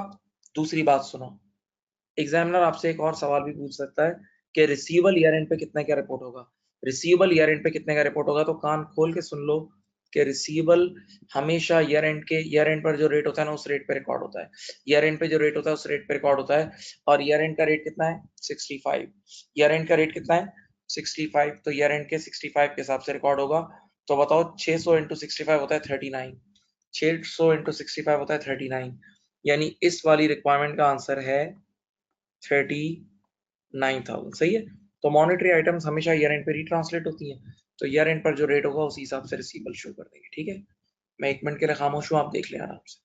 दूसरी बात सुनो, एग्जामिनर आपसे एक और सवाल भी पूछ सकता है कि रिसीवेबल ईयर एंड पे कितने का रिपोर्ट होगा। रिसीवेबल ईयर एंड पे कितने का रिपोर्ट होगा? तो कान खोल के सुन लो कि रिसीवेबल हमेशा ईयर एंड पर जो रेट होता है ना, उस रेट पे रिकॉर्ड होता है। ईयर एंड पे जो रेट होता है उस रेट पे रिकॉर्ड होता है। और ईयर एंड का रेट कितना है? 65। ईयर एंड का रेट कितना है? 65। तो ईयर एंड के 65 के हिसाब से रिकॉर्ड होगा। तो बताओ, 600 इंटू 65 होता है 39। 600 इंटू 65 होता है 39। यानी इस वाली रिक्वायरमेंट का आंसर है 39,000। सही है। तो मॉनेटरी आइटम्स हमेशा ईयर एंड पे रिट्रांसलेट होती हैं। तो ईयर एंड पर जो रेट होगा उसी हिसाब से रिसीवेबल शो कर देंगे। ठीक है, मैं 1 मिनट के लिए खामोश हूँ, आप देख लें आराम से।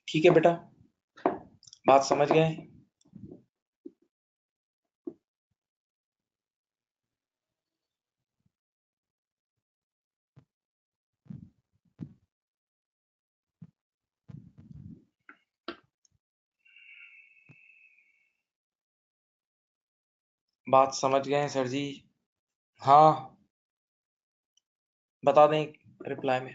ठीक है बेटा, बात समझ गए? बात समझ गए सर जी? हाँ, बता दें रिप्लाई में।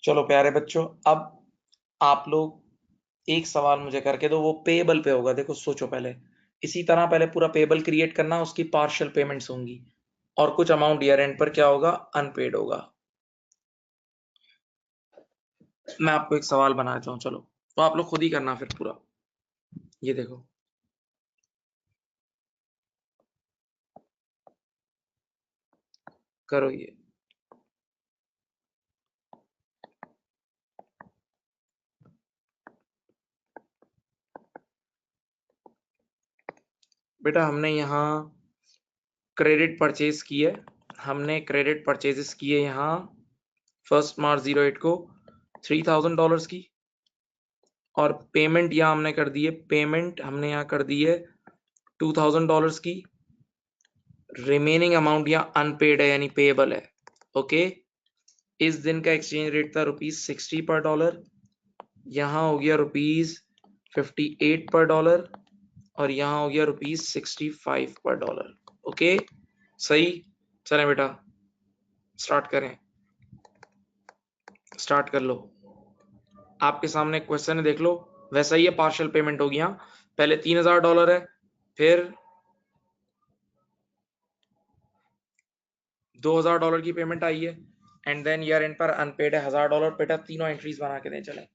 चलो प्यारे बच्चों, अब आप लोग एक सवाल मुझे करके दो, वो पेबल पे होगा। देखो सोचो पहले, इसी तरह पहले पूरा पेबल क्रिएट करना, उसकी पार्शियल पेमेंट्स होंगी और कुछ अमाउंट ईयर एंड पर क्या होगा? अनपेड होगा। मैं आपको एक सवाल बनाता हूँ, चलो, तो आप लोग खुद ही करना फिर पूरा। ये देखो, करो ये। बेटा हमने यहाँ क्रेडिट परचेज की है, हमने क्रेडिट परचेजेस किए यहाँ 1 मार्च 08 को $3,000 की, और पेमेंट यहाँ हमने कर दी है, पेमेंट हमने यहाँ कर दी है $2000 की रिमेनिंग अमाउंट या अनपेड है यानी पेएबल है। ओके, इस दिन का एक्सचेंज रेट था ₹60 पर डॉलर, यहाँ हो गया ₹58 पर डॉलर और यहाँ हो गया ₹65 पर डॉलर। ओके सही, चलें बेटा स्टार्ट करें, स्टार्ट कर लो। आपके सामने क्वेश्चन है, देख लो। वैसा ही है, पार्शियल पेमेंट होगी। यहाँ पहले $3000 है, फिर $2000 की पेमेंट आई है, एंड देन ईयर एंड पर अनपेड है $1000। बेटा तीनों एंट्रीज बना के दें, चलें।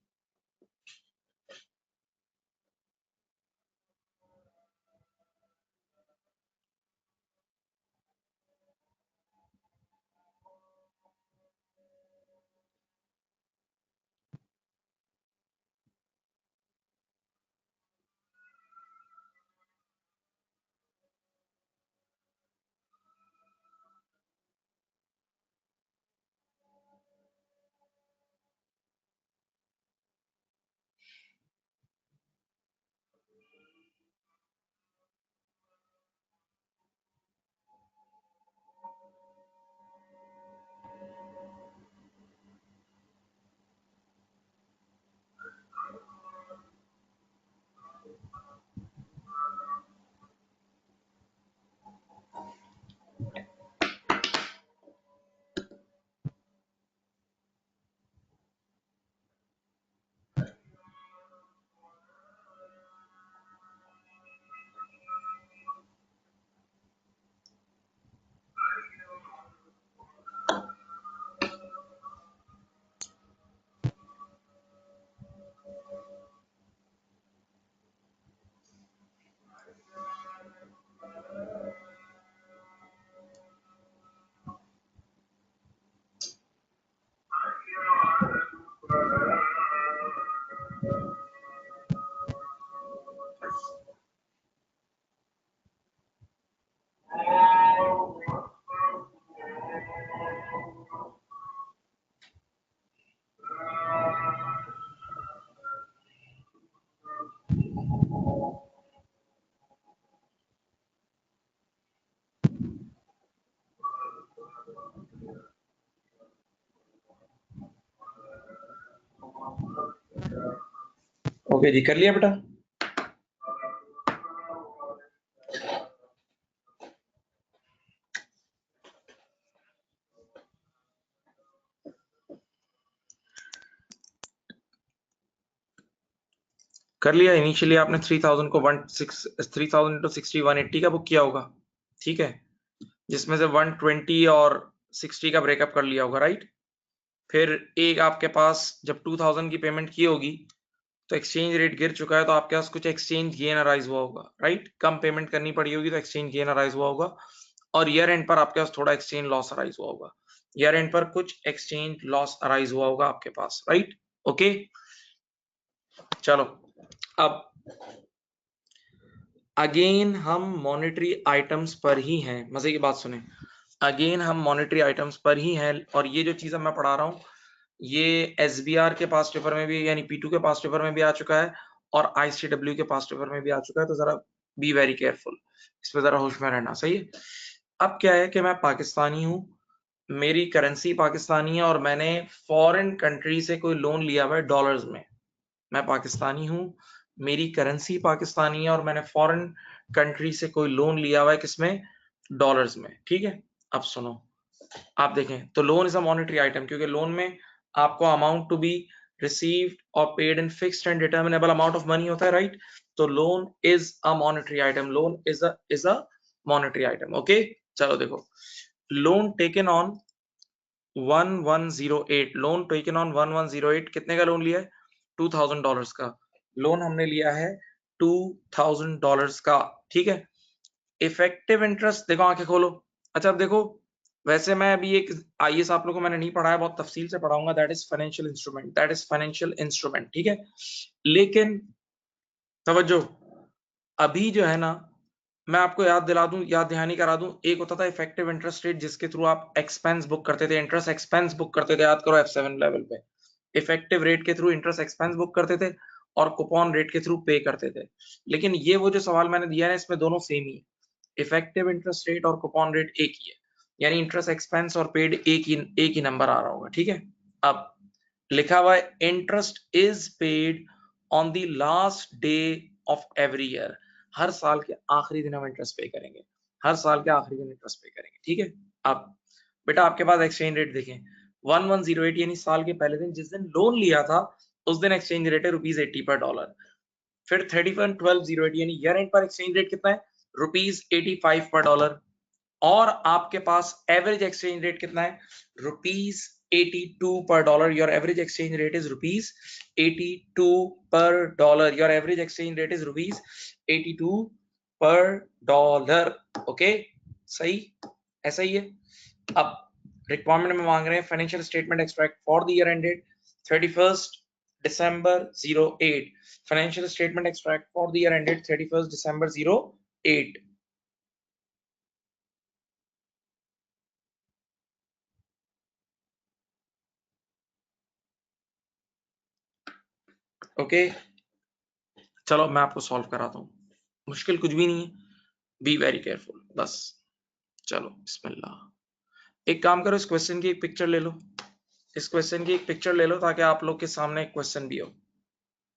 ओके जी, कर लिया बेटा। कर लिया। इनिशियली आपने 3000 को 3000 इंटू 60 180 का बुक किया होगा, ठीक है, जिसमें से 120 और 60 का ब्रेकअप कर लिया होगा, राइट। फिर एक आपके पास जब 2000 की पेमेंट की होगी तो एक्सचेंज रेट गिर चुका है, तो आपके पास कुछ एक्सचेंज गेन अराइज हुआ होगा, राइट। कम पेमेंट करनी पड़ी होगी तो एक्सचेंज गेन अराइज हुआ होगा, और ईयर एंड पर आपके पास थोड़ा एक्सचेंज लॉस अराइज हुआ होगा। ईयर एंड पर कुछ एक्सचेंज लॉस अराइज हुआ होगा आपके पास, राइट। ओके चलो, अब अगेन हम मॉनेटरी आइटम्स पर ही हैं। मजे की बात सुने, अगेन हम मॉनेटरी आइटम्स पर ही हैं, और ये जो चीज मैं पढ़ा रहा हूँ ये एसबीआर के पास पेपर में भी, यानी P2 के पास पेपर में भी आ चुका है, और ICW के पास पेपर में भी आ चुका है। तो जरा बी वेरी केयरफुल, इस पे जरा होश में रहना, सही है। अब क्या है कि मैं पाकिस्तानी हूँ, मेरी करेंसी पाकिस्तानी है, और मैंने फॉरेन कंट्री से कोई लोन लिया हुआ है डॉलर्स में। मैं पाकिस्तानी हूँ, मेरी करेंसी पाकिस्तानी है, और मैंने फॉरेन कंट्री से कोई लोन लिया हुआ है, किसमें, डॉलर्स में, ठीक है। अब सुनो, आप देखें तो loan is a monetary item, क्योंकि लोन में आपको अमाउंट टू बी रिसीव्ड और paid in fixed and determinable amount of money होता है, राइट। तो loan is a monetary item, loan is a monetary item. Okay चलो देखो, loan taken on 1108, loan taken on 1108, कितने का लोन लिया है, $2000 का लोन हमने लिया है, $2000 का, ठीक है। इफेक्टिव इंटरेस्ट देखो, आंखें खोलो। अच्छा अब देखो, वैसे मैं अभी एक आईएएस आप लोगों को मैंने नहीं पढ़ाया, बहुत तफसील से पढ़ाऊंगा, that is financial instrument, that is financial instrument, ठीक है। लेकिन तवज्जो, अभी जो है ना, मैं आपको याद दिला दूं, याद दहानी करा दूं, एक होता था इफेक्टिव इंटरेस्ट रेट, जिसके थ्रू आप एक्सपेंस बुक करते थे, इंटरेस्ट एक्सपेंस बुक करते थे, याद करो F7 लेवल पे इफेक्टिव रेट के थ्रू इंटरेस्ट एक्सपेंस बुक करते थे, और कूपन रेट के थ्रू पे करते थे। लेकिन ये वो जो सवाल मैंने दिया है इसमें दोनों सेम ही है, इफेक्टिव इंटरेस्ट रेट और कूपन रेट एक ही है, यानी इंटरेस्ट एक्सपेंस और पेड एक ही नंबर आ रहा होगा, ठीक है। अब लिखा हुआ है interest is paid on the last day of every year, हर साल के आखिरी दिन हम इंटरेस्ट पे करेंगे, हर साल के आखिरी दिन इंटरेस्ट पे करेंगे, ठीक है। अब बेटा आपके पास एक्सचेंज रेट देखें 1108 यानी साल के पहले दिन जिस दिन लोन लिया था उस दिन एक्सचेंज रेट है ₹80 पर डॉलर। फिर 31/12/08 यानी ईयर एंड पर एक्सचेंज रेट कितना है ₹85 पर डॉलर। और आपके पास एवरेज एक्सचेंज रेट कितना है ₹82 पर dollar. Your average exchange rate is ₹82 पर dollar. Your average exchange rate is ₹82 पर डॉलर। ओके सही, ऐसा ही है। अब रिक्वायरमेंट में मांग रहे हैं financial statement extract for the year ended 31st December 08, financial statement extract for the year ended 31st December 08। Okay चलो मैं आपको सॉल्व कराता हूँ, मुश्किल कुछ भी नहीं है, बी वेरी केयरफुल बस। चलो बिस्मिल्लाह। एक काम करो इस क्वेश्चन की एक पिक्चर ले लो, इस क्वेश्चन की एक पिक्चर ले लो ताकि आप लोग के सामने एक क्वेश्चन भी हो।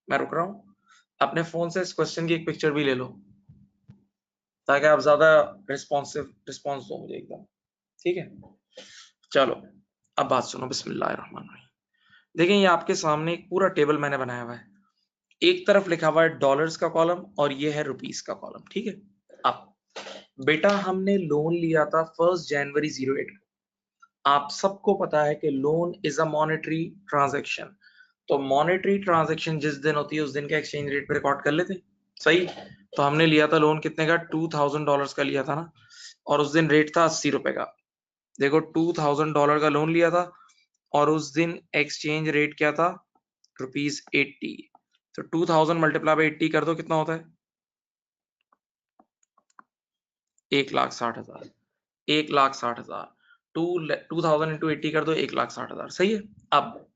मैं रुक रहा हूँ, अपने फोन से इस क्वेश्चन की एक पिक्चर भी ले लो ताकि आप ज्यादा रिस्पॉन्स दो मुझे एकदम, ठीक है। चलो अब बात सुनो, बिस्मिल्लाहिर्रहमानिर्रहीम। देखिए ये आपके सामने एक पूरा टेबल मैंने बनाया हुआ है, एक तरफ लिखा हुआ है डॉलर्स का कॉलम और ये है रुपीस का कॉलम, ठीक है। अब बेटा हमने लोन लिया था 1 जनवरी 08 को, आप सबको पता है कि loan is a monetary transaction, तो मॉनेटरी ट्रांजैक्शन जिस दिन होती है उस दिन के एक्सचेंज रेट पे रिकॉर्ड कर लेते, सही। तो हमने लिया था लोन कितने का $2000 का लिया था ना, और उस दिन रेट था ₹80 का। देखो $2000 का लोन लिया था और उस दिन एक्सचेंज रेट क्या था ₹80। तो 2000 मल्टीप्लाई बाई 80 कर दो कितना होता है 1,60,000। 1,60,000 2000 इंटू 80 कर दो 1,60,000, सही है। अब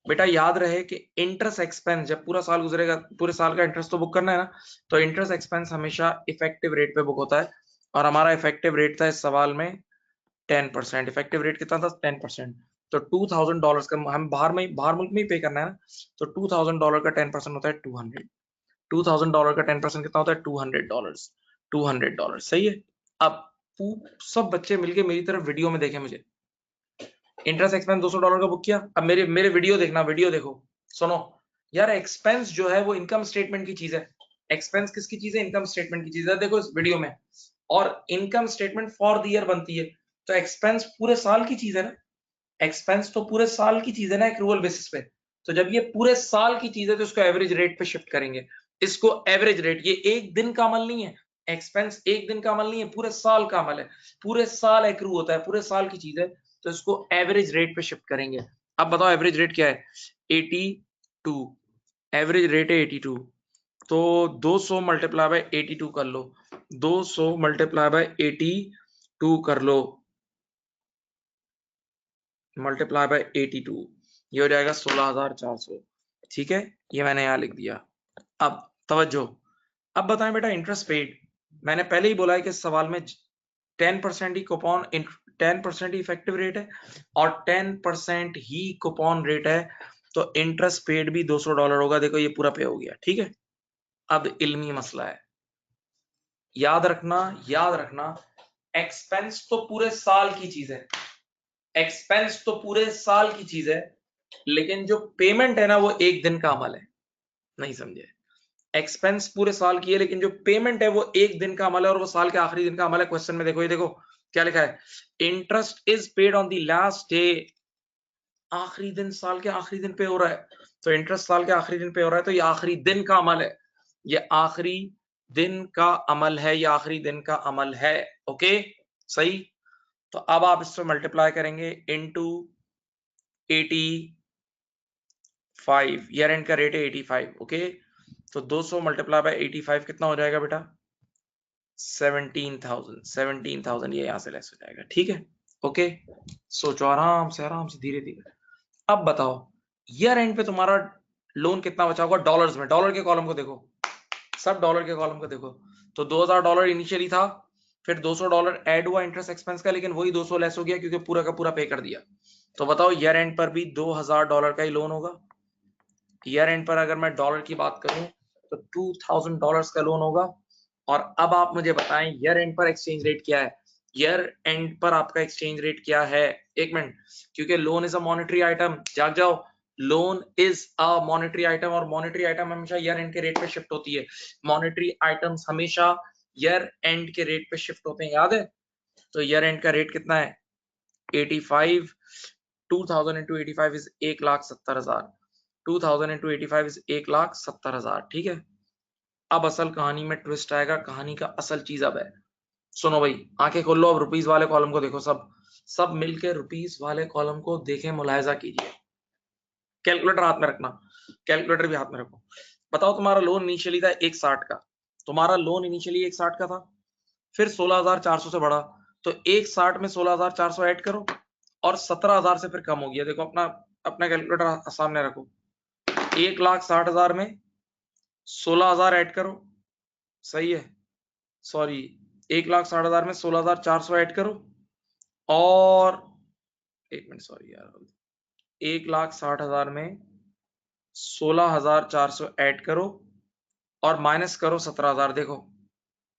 बेटा याद रहे कि इंटरेस्ट एक्सपेंस जब पूरा साल गुजरेगा, पूरे साल का इंटरेस्ट तो बुक करना है ना, तो इंटरेस्ट एक्सपेंस हमेशा इफेक्टिव रेट पे बुक होता है और हमारा इफेक्टिव रेट था इस सवाल में 10%। इफेक्टिव रेट कितना था 10%। तो $2000 का हम बाहर मुल्क में ही पे करना है ना, तो $2000 का 10% होता है 200। $2000 का 10% कितना होता है $200। $200 सही है। अब सब बच्चे मिलके मेरी तरफ वीडियो में देखें मुझे, इंटरेस्ट एक्सपेंस $200 का बुक किया। अब मेरे मेरे वीडियो देखना, वीडियो देखो, सुनो यार। एक्सपेंस जो है वो इनकम स्टेटमेंट की चीज है, एक्सपेंस किसकी चीज है इनकम स्टेटमेंट की चीज है, देखो इस वीडियो में। और income statement for the year बनती है, तो एक्सपेंस पूरे साल की चीज है ना, एक्सपेंस तो पूरे साल की चीज है ना एक्रूअल बेसिस पे। तो जब ये पूरे साल की चीज है तो इसको एवरेज रेट पे शिफ्ट करेंगे। इसको एवरेज रेट, ये एक दिन का अमल नहीं है, एक्सपेंस एक दिन का अमल नहीं है, पूरे साल का अमल है, पूरे साल एक्रू होता है, पूरे साल की चीज है, तो इसको एवरेज रेट पे शिफ्ट करेंगे। अब बताओ एवरेज रेट क्या है 82, एवरेज रेट है 82। तो 200 मल्टीप्लाई बाय 82 कर लो, 200 मल्टीप्लाई बाय 82 कर लो, मल्टीप्लाई बाय 82, ये हो जाएगा 16,400, ठीक है। ये मैंने यहाँ लिख दिया। अब तवज्जो, अब बताएं बेटा इंटरेस्ट पेड, मैंने पहले ही बोला है कि इस सवाल में 10% ही कूपन, 10% ही इफेक्टिव रेट है और 10% ही कूपन रेट है, तो इंटरेस्ट पेड भी $200 होगा। देखो ये पूरा पे हो गया, ठीक है। अब इल्मी मसला है, याद रखना, याद रखना, एक्सपेंस तो पूरे साल की चीज है, एक्सपेंस तो पूरे साल की चीज है, लेकिन जो पेमेंट है ना वो एक दिन का अमल है, नहीं समझे। एक्सपेंस पूरे साल की है लेकिन जो पेमेंट है वो एक दिन का अमल है और वो साल के आखिरी दिन का अमल है। क्वेश्चन में देखो, ये देखो क्या लिखा है, interest is paid on the last day, आखिरी दिन, साल के आखिरी दिन पे हो रहा है, तो इंटरेस्ट साल के आखिरी दिन पे हो रहा है, तो ये आखिरी दिन का अमल है, ये आखिरी दिन का अमल है, ये आखिरी दिन का अमल है। ओके सही। तो अब आप इससे मल्टीप्लाई करेंगे इनटू 85, ईयर एंड का रेट है 85, ओके। तो 200 मल्टीप्लाई बाय 85 कितना हो जाएगा बेटा 17,000, 17,000 ये यहां से लेस हो जाएगा, ठीक है। ओके सोचो आराम से धीरे धीरे। अब बताओ ईयर एंड पे तुम्हारा लोन कितना बचा होगा डॉलर्स में, डॉलर के कॉलम को देखो, सब डॉलर के कॉलम को देखो। तो $2000 इनिशियली था, फिर $200 ऐड हुआ इंटरेस्ट एक्सपेंस का, लेकिन वही 200 लेस हो गया क्योंकि पूरा का पूरा पे कर दिया। तो बताओ ईयर एंड पर भी $2000 का ही लोन होगा। ईयर एंड पर अगर मैं डॉलर की बात करूं तो $2000 का लोन होगा। और अब आप मुझे बताएं ईयर एंड पर एक्सचेंज रेट क्या है। ईयर एंड पर आपका एक्सचेंज रेट क्या है, एक मिनट, क्योंकि loan is a monetary item, जाग जाओ, loan is a monetary item और मॉनेटरी आइटम हमेशा ईयर एंड के रेट पे शिफ्ट होती है। मॉनेटरी आइटम्स हमेशा ईयर एंड के रेट पे शिफ्ट होते हैं, याद है। तो ईयर एंड का रेट कितना है 85, 2000 इंटू 85 इज 1,70,000, 2000 इंटू 85 इज 1,70,000, ठीक है। अब असल कहानी में ट्विस्ट आएगा, कहानी का असल चीज अब है, सुनो भाई, आंखें खोल लो, अब रुपीस वाले कॉलम को देखो, सब सब मिलके रुपीस वाले कॉलम को देखें, मुलाहिजा कीजिए। कैलकुलेटर हाथ में रखना, कैलकुलेटर भी हाथ में रखो। बताओ तुम्हारा लोन इनिशियली था 160 का, तुम्हारा लोन इनिशियली 160 का था, फिर 16,400 से बढ़ा, तो 160 में 16,400 ऐड करो और 17,000 से फिर कम हो गया। देखो अपना अपना कैलकुलेटर सामने रखो, 1,60,000 में 16,000 ऐड करो, सही है, सॉरी, 1,60,000 में 16,400 ऐड करो और एक मिनट, सॉरी यार, 1,60,000 में 16,400 ऐड करो और माइनस करो 17,000, देखो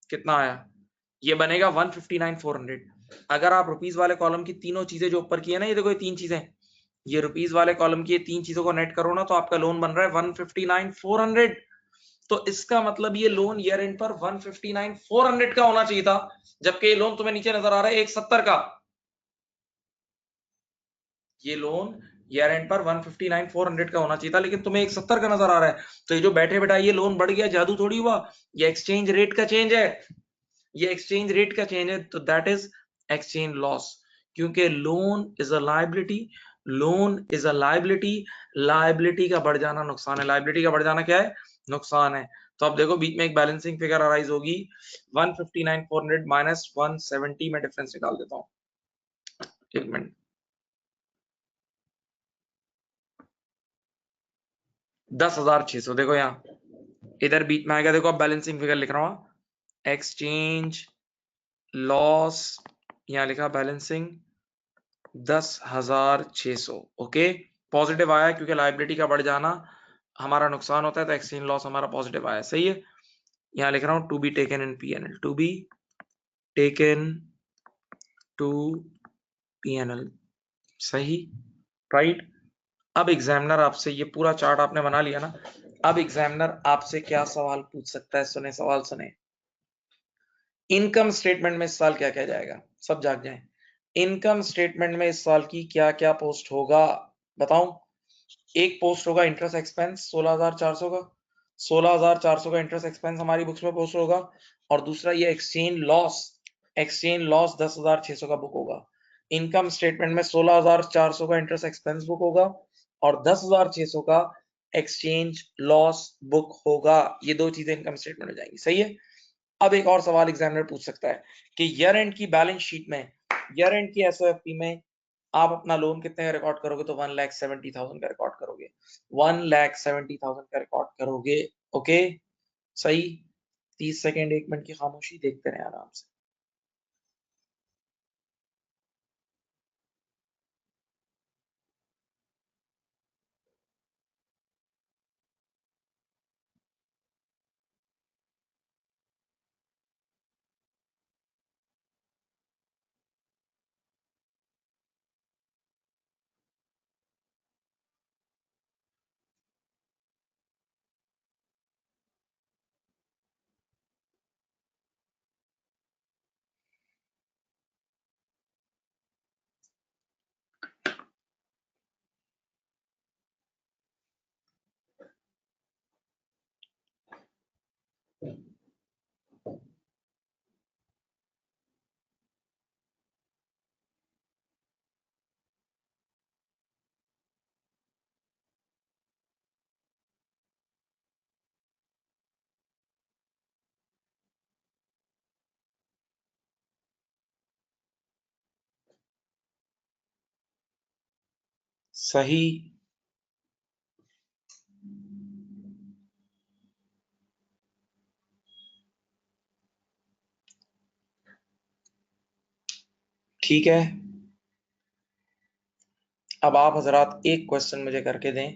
कितना आया, ये बनेगा 159,400। अगर आप रुपीस वाले कॉलम की तीनों चीजें जो ऊपर की है ना, ये देखो ये तीन चीजें, ये रुपीस वाले कॉलम की ये तीन चीजों को नेट करो ना, तो आपका लोन बन रहा है 159,400। तो इसका मतलब ये लोन ईयर एंड पर 159,400 का होना चाहिए था, जबकि ये लोन तुम्हें नीचे नजर आ रहा है 170 का। ये लोन ईयर एंड पर 159,400 का होना चाहिए था, लेकिन तुम्हें 170 का नजर आ रहा है। तो ये जो बैठे बैठा ये लोन बढ़ गया, जादू थोड़ी हुआ, ये एक्सचेंज रेट का चेंज है, ये एक्सचेंज रेट का चेंज है, तो दैट इज एक्सचेंज लॉस। क्योंकि loan is a liability, loan is a liability, liability का बढ़ जाना नुकसान है, लायबिलिटी का बढ़ जाना क्या है, नुकसान है। तो अब देखो बीच में एक बैलेंसिंग फिगर अराइज होगी, 159,400 माइनस 170 में डिफरेंस निकाल देता हूं, एक मिनट, 10,600, देखो यहाँ इधर बीच में आएगा, देखो अब बैलेंसिंग फिगर लिख रहा हूं, एक्सचेंज लॉस, यहाँ लिखा बैलेंसिंग 10,600, ओके। पॉजिटिव आया क्योंकि लाइबिलिटी का बढ़ जाना हमारा नुकसान होता है, तो एक्सचेंज लॉस हमारा पॉजिटिव आया, सही है। यहाँ लिख रहा हूं to be taken in PNL, to be taken to PNL, सही, राइट। अब एग्जामिनर आपसे ये पूरा चार्ट आपने बना लिया ना, अब एग्जामिनर आपसे क्या सवाल पूछ सकता है, सुने सवाल सुने। इनकम स्टेटमेंट में इस साल क्या क्या जाएगा, सब जाग जाएं। इनकम स्टेटमेंट में इस साल की क्या क्या पोस्ट होगा, बताऊं। एक पोस्ट होगा इंटरेस्ट एक्सपेंस 16,400 का, 16,400 का इंटरेस्ट एक्सपेंस हमारी बुक्स में पोस्ट होगा। और दूसरा ये एक्सचेंज लॉस, एक्सचेंज लॉस 10,600 का बुक होगा। इनकम स्टेटमेंट में 16,400 का इंटरेस्ट एक्सपेंस बुक होगा और 10,600 का एक्सचेंज लॉस बुक होगा। ये दो चीजें इनकम स्टेटमेंट हो जाएंगी, सही है। अब एक और सवाल एग्जामिनर पूछ सकता है कि ईयर एंड की बैलेंस शीट में, ईयर एंड की एसओएफपी में आप अपना लोन कितने का रिकॉर्ड करोगे, तो 1,70,000 का रिकॉर्ड करोगे, 1,70,000 का रिकॉर्ड करोगे, ओके, सही। 30 सेकेंड 1 मिनट की खामोशी, देखते रहे आराम से। सही, ठीक है, अब आप हजरात एक क्वेश्चन मुझे करके दें,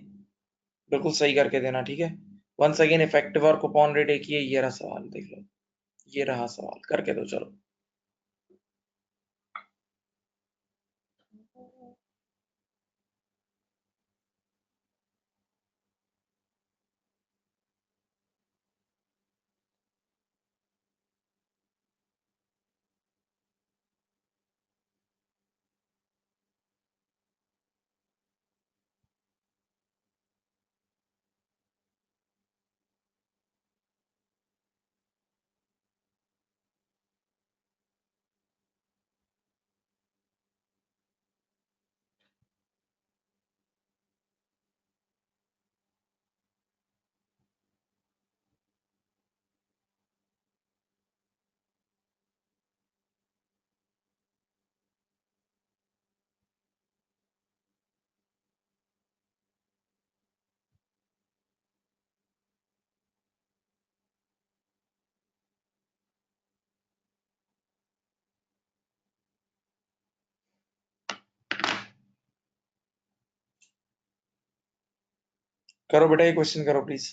बिल्कुल सही करके देना, ठीक है। वंस अगेन इफेक्टिव और कूपन रेट एक ही है, ये रहा सवाल, देख लो, ये रहा सवाल, करके दो चलो। करो बेटा, ये क्वेश्चन करो प्लीज।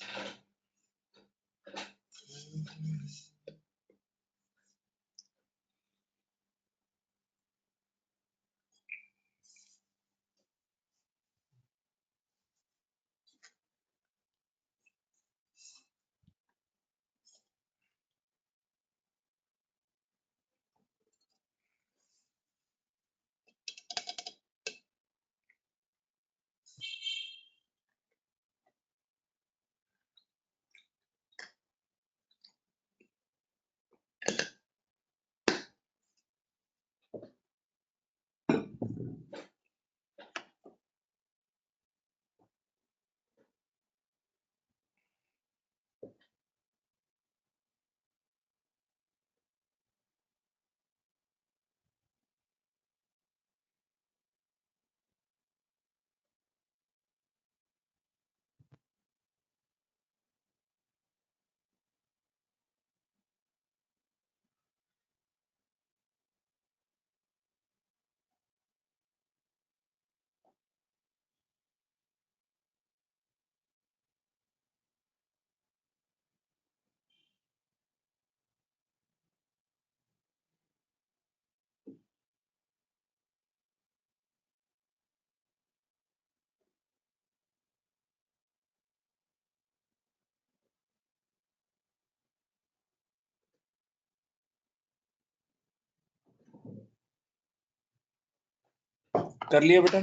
कर लिया बेटा?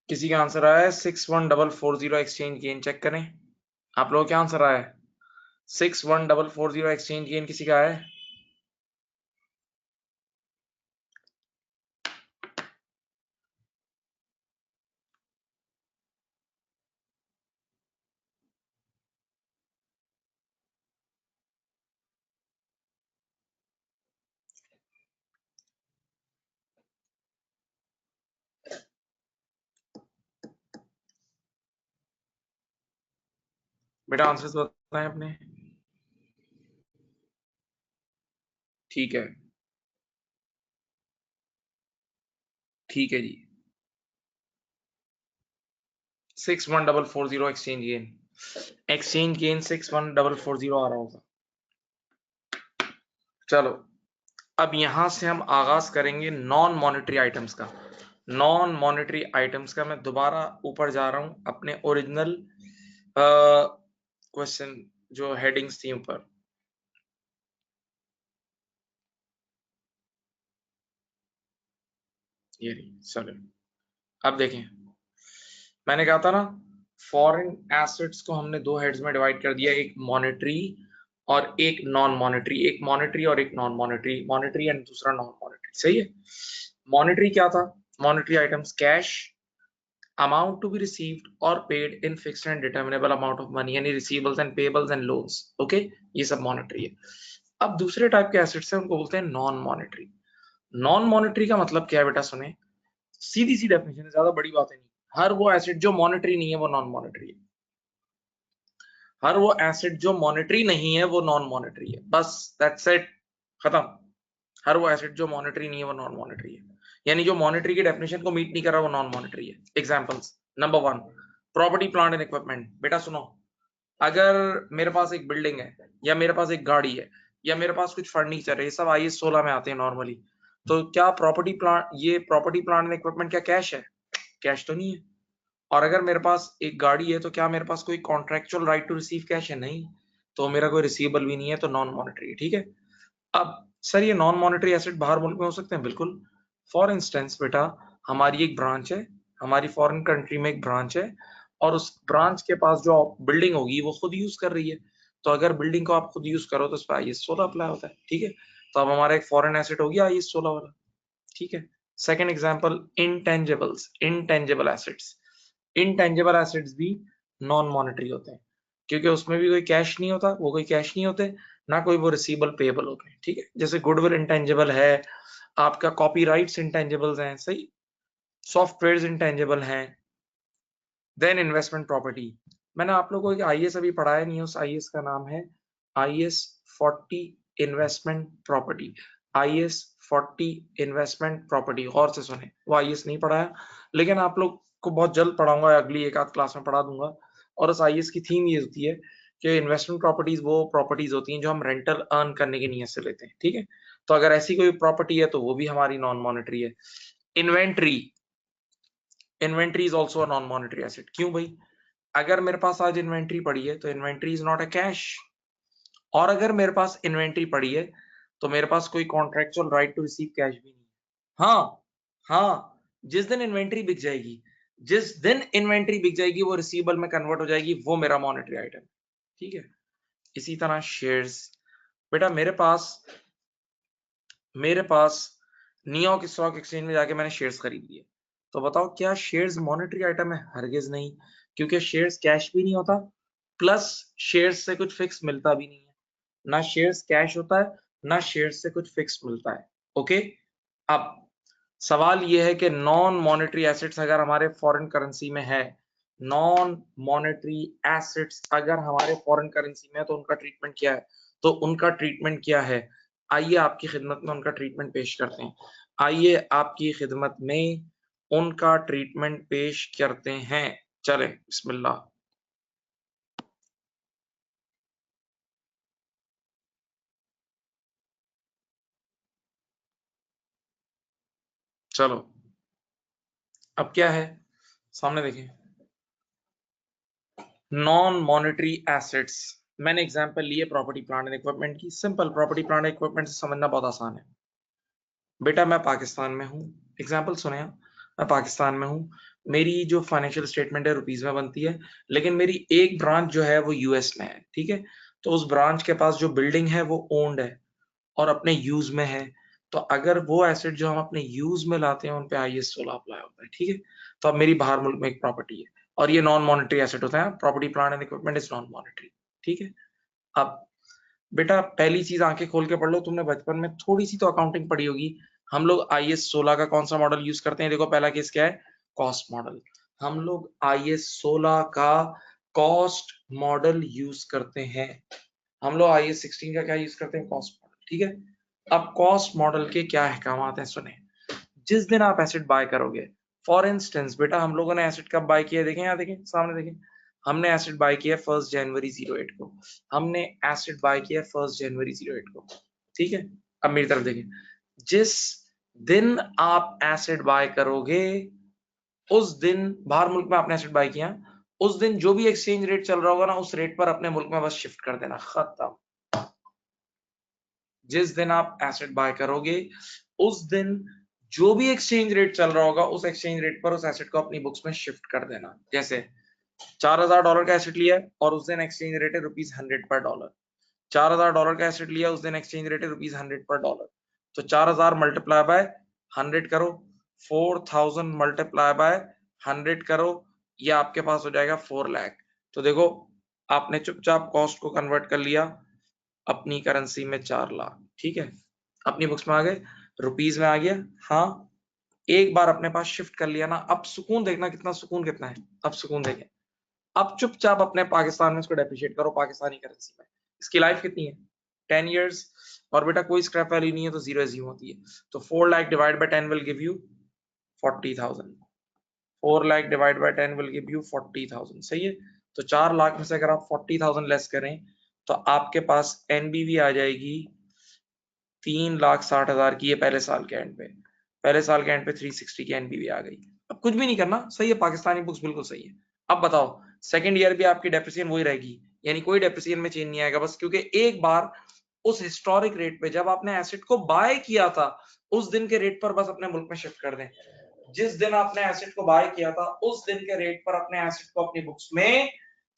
किसी का आंसर आया है 614440 एक्सचेंज गेन, चेक करें आप लोगों क्या आंसर आया है। 614440 एक्सचेंज गेन किसी का है? बेटा आंसर तो बताएं अपने। ठीक है, ठीक है जी, 614440 एक्सचेंज गेन, एक्सचेंज गेन 61440 आ रहा होगा। चलो, अब यहां से हम आगाज करेंगे नॉन मॉनेटरी आइटम्स का। नॉन मॉनेटरी आइटम्स का मैं दोबारा ऊपर जा रहा हूं अपने ओरिजिनल क्वेश्चन जो हेडिंग्स थी ऊपर। ये रही, चलो अब देखें, मैंने कहा था ना फॉरेन एसेट्स को हमने दो हेड्स में डिवाइड कर दिया, एक मॉनेटरी और एक नॉन मॉनेटरी, एक मॉनेटरी और एक नॉन मॉनेटरी, मॉनेटरी एंड दूसरा नॉन मॉनेटरी, सही है। मॉनेटरी क्या था? Monetary items cash, amount to be received और paid in fixed and determinable amount of money, यानी receivables and payables and loans, okay, ये सब मॉनेटरी है। अब दूसरे टाइप के एसेट्स हैं, उनको बोलते हैं नॉन मॉनेटरी। नॉन मॉनेटरी का मतलब क्या है बेटा? सुने, सीधी सी डेफिनेशन है, ज्यादा बड़ी बात नहीं। हर वो एसेट जो मॉनेटरी नहीं है वो नॉन मॉनेटरी है। हर वो एसेट जो मॉनेटरी नहीं है वो नॉन मॉनेटरी है, बस दैट्स इट, खत्म। हर वो एसेट जो मॉनेटरी नहीं है वो नॉन मॉनेटरी है, यानी जो मॉनेटरी की डेफिनेशन को मीट नहीं कर रहा वो नॉन मॉनेटरी है। Examples, number 1, property plant and equipment. बेटा सुनो, अगर मेरे पास एक बिल्डिंग है, या मेरे पास एक गाड़ी है, या मेरे पास कुछ फर्नीचर है, ये सब IS 16 में आते हैं नॉर्मली, तो क्या प्रॉपर्टी प्लांट, ये प्रॉपर्टी प्लांट एंड इक्विपमेंट क्या कैश है? कैश तो नहीं है। और अगर मेरे पास एक गाड़ी है, तो क्या मेरे पास कोई contractual right to receive cash है? नहीं। तो मेरा कोई रिसीवेबल भी नहीं है, तो नॉन मॉनेटरी है, ठीक है। अब सर ये नॉन मॉनेटरी एसेट बाहर मुल्क में हो सकते हैं? बिल्कुल। फॉर इंस्टेंस बेटा, हमारी एक ब्रांच है, हमारी फॉरेन कंट्री में एक ब्रांच है, और उस ब्रांच के पास जो बिल्डिंग होगी वो खुद यूज कर रही है, तो अगर बिल्डिंग को आप खुद यूज करो तो उस पर IS 16 अप्लाई होता है, ठीक है। तो अब हमारा एक फॉरेन एसेट हो गया IS 16 वाला, ठीक है। Second example, intangibles, intangible assets. Intangible assets भी नॉन मॉनेटरी होते हैं, क्योंकि उसमें भी कोई कैश नहीं होता, वो कोई कैश नहीं होते, ना कोई वो रिसीवेबल पेएबल होते हैं, ठीक है। जैसे गुडविल इंटेंजिबल है, आपका कॉपीराइट्स इंटेंजिबल्स हैं, सही, सॉफ्टवेयर इंटेंजिबल हैं। देन इन्वेस्टमेंट प्रॉपर्टी, मैंने आप लोगों को एक IS अभी पढ़ाया नहीं है, उस IS का नाम है IS 40 investment property. IS 40 investment property, गौर से सुने, वो IS नहीं पढ़ाया, लेकिन आप लोग को बहुत जल्द पढ़ाऊंगा, अगली एक आध क्लास में पढ़ा दूंगा। और उस IS की थीम ये होती है कि इन्वेस्टमेंट प्रॉपर्टीज वो प्रॉपर्टीज होती हैं जो हम रेंटल अर्न करने की नीयत से लेते हैं, ठीक है। तो अगर ऐसी कोई प्रॉपर्टी है तो वो भी हमारी नॉन मॉनेटरी है। Inventory, inventory is also non monetary asset. क्यों भाई? अगर मेरे पास आज इन्वेंट्री पड़ी है तो inventory is not a cash, और अगर मेरे पास इन्वेंट्री पड़ी है तो मेरे पास कोई contractual right to receive cash भी नहीं है। हाँ, हाँ, जिस दिन इन्वेंट्री बिक जाएगी, जिस दिन इन्वेंट्री बिक जाएगी वो रिसीवेबल में कन्वर्ट हो जाएगी, वो मेरा मॉनेटरी आइटम है, ठीक है। इसी तरह शेयर्स, बेटा मेरे पास न्यूयॉर्क स्टॉक एक्सचेंज में जाके मैंने शेयर्स खरीद लिए, तो बताओ क्या शेयर्स मॉनेटरी आइटम है? हरगिज नहीं, क्योंकि शेयर्स कैश भी नहीं होता, प्लस शेयर्स से कुछ फिक्स मिलता भी नहीं है। ना शेयर्स कैश होता है, ना शेयर्स से कुछ फिक्स मिलता है, ओके। अब सवाल यह है कि नॉन मॉनेटरी एसेट्स अगर हमारे फॉरेन करेंसी में है, नॉन मॉनेटरी एसेट्स अगर हमारे फॉरेन करेंसी में है, तो उनका ट्रीटमेंट क्या है? तो उनका ट्रीटमेंट क्या है? आइए आपकी खिदमत में उनका ट्रीटमेंट पेश करते हैं। आइए आपकी खिदमत में उनका ट्रीटमेंट पेश करते हैं। चलें, बिस्मिल्लाह। चलो, अब क्या है सामने देखें। नॉन मॉनेटरी एसेट्स, मैंने एग्जांपल लिए प्रॉपर्टी प्लांट एंड इक्विपमेंट की। Simple, property plant and equipment से समझना बहुत आसान है। बेटा मैं पाकिस्तान में हूँ, एग्जांपल सुने आप, मैं पाकिस्तान में हूँ, मेरी जो फाइनेंशियल स्टेटमेंट है रुपीज में बनती है, लेकिन मेरी एक ब्रांच जो है वो US में है, ठीक है। तो उस ब्रांच के पास जो बिल्डिंग है वो ओन्ड है और अपने यूज में है, तो अगर वो एसेट जो हम अपने यूज में लाते हैं उन पे IS 16 अप्लाई होता है, ठीक है। तो अब मेरी बाहर मुल्क में एक प्रॉपर्टी है, और ये नॉन मॉनेटरी एसेट होता है, property plant and equipment is non monetary, ठीक है। अब बेटा पहली चीज आंखें खोल के पढ़ लो, तुमने बचपन में थोड़ी सी तो अकाउंटिंग पढ़ी होगी। हम लोग IS 16 का कौन सा मॉडल यूज करते हैं? देखो पहला केस क्या है, कॉस्ट मॉडल। हम लोग IS 16 का कॉस्ट मॉडल यूज करते हैं। हम लोग IS 16 का क्या यूज करते हैं? कॉस्ट मॉडल, ठीक है। अब कॉस्ट मॉडल के क्या अहकामात हैं सुने। जिस दिन आप एसेट बाय करोगे, फॉर इंस्टेंस बेटा हम लोगों ने एसेट कब बाय किया, देखें यहाँ, देखें सामने, देखें। हमने एसेट बाय किया 1 जनवरी 08 को, हमने एसेट बाय किया 1 जनवरी 08 को, ठीक है। अब मेरी तरफ देखें, जिस दिन आप एसेट बाय करोगे, उस दिन बाहर मुल्क में आपने एसेट बाय किया, उस दिन जो भी एक्सचेंज रेट चल रहा होगा ना, उस रेट पर अपने मुल्क में बस शिफ्ट कर देना, खत्म। जिस दिन आप एसेट बाय करोगे, उस दिन जो भी एक्सचेंज रेट चल रहा होगा, उस एक्सचेंज रेट पर उस एसेट को अपनी बुक्स में शिफ्ट कर देना। जैसे $4000 का एसेट लिया है और उस दिन एक्सचेंज रेट है ₹100 पर डॉलर, $4,000 का एसेट लिया, उस दिन एक्सचेंज रेट है ₹100 पर डॉलर, तो 4,000 मल्टीप्लाई बाय 100 करो, 4,000 मल्टीप्लाई बाय 100 करो, ये आपके पास हो जाएगा 4 लाख। तो देखो आपने चुपचाप कॉस्ट को कन्वर्ट कर लिया अपनी करेंसी में 4 लाख, ठीक है, अपनी बुक्स में आ गए, रुपीज में आ गया। हाँ, एक बार अपने पास शिफ्ट कर लिया ना, अब सुकून देखना कितना सुकून कितना है, अब सुकून देखें। अब चुपचाप अपने पाकिस्तान में इसको डेप्रिशिएट करो पाकिस्तानी करेंसी में। इसकी लाइफ कितनी है? 10 इयर्स, और बेटा कोई स्क्रैप वैल्यू नहीं है तो जीरो एज्यूम होती है। तो 4 lakh divide by 10 will give you 40,000। 4 lakh divide by 10 will give you 40,000, सही है। तो 4 लाख में से अगर आप 40,000 लेस करें तो आपके पास एनबीवी आ जाएगी 3,60,000 की, ये पहले साल के एंड पे, पहले साल के एंड पे 360 की एनबीवी आ गई। अब कुछ भी नहीं करना, सही है, पाकिस्तानी बुक्स बिल्कुल सही है। अब बताओ सेकंड ईयर भी आपकी डेप्रिसिएशन वही रहेगी, यानी कोई डेप्रिसिएशन में चेंज नहीं आएगा, बस क्योंकि एक बार उस हिस्टोरिक रेट पे जब आपने एसेट को बाय किया था उस दिन के रेट पर बस अपने मुल्क में शिफ्ट कर दें। जिस दिन आपने एसेट को बाय किया था उस दिन के रेट पर अपने एसेट को अपनी बुक्स में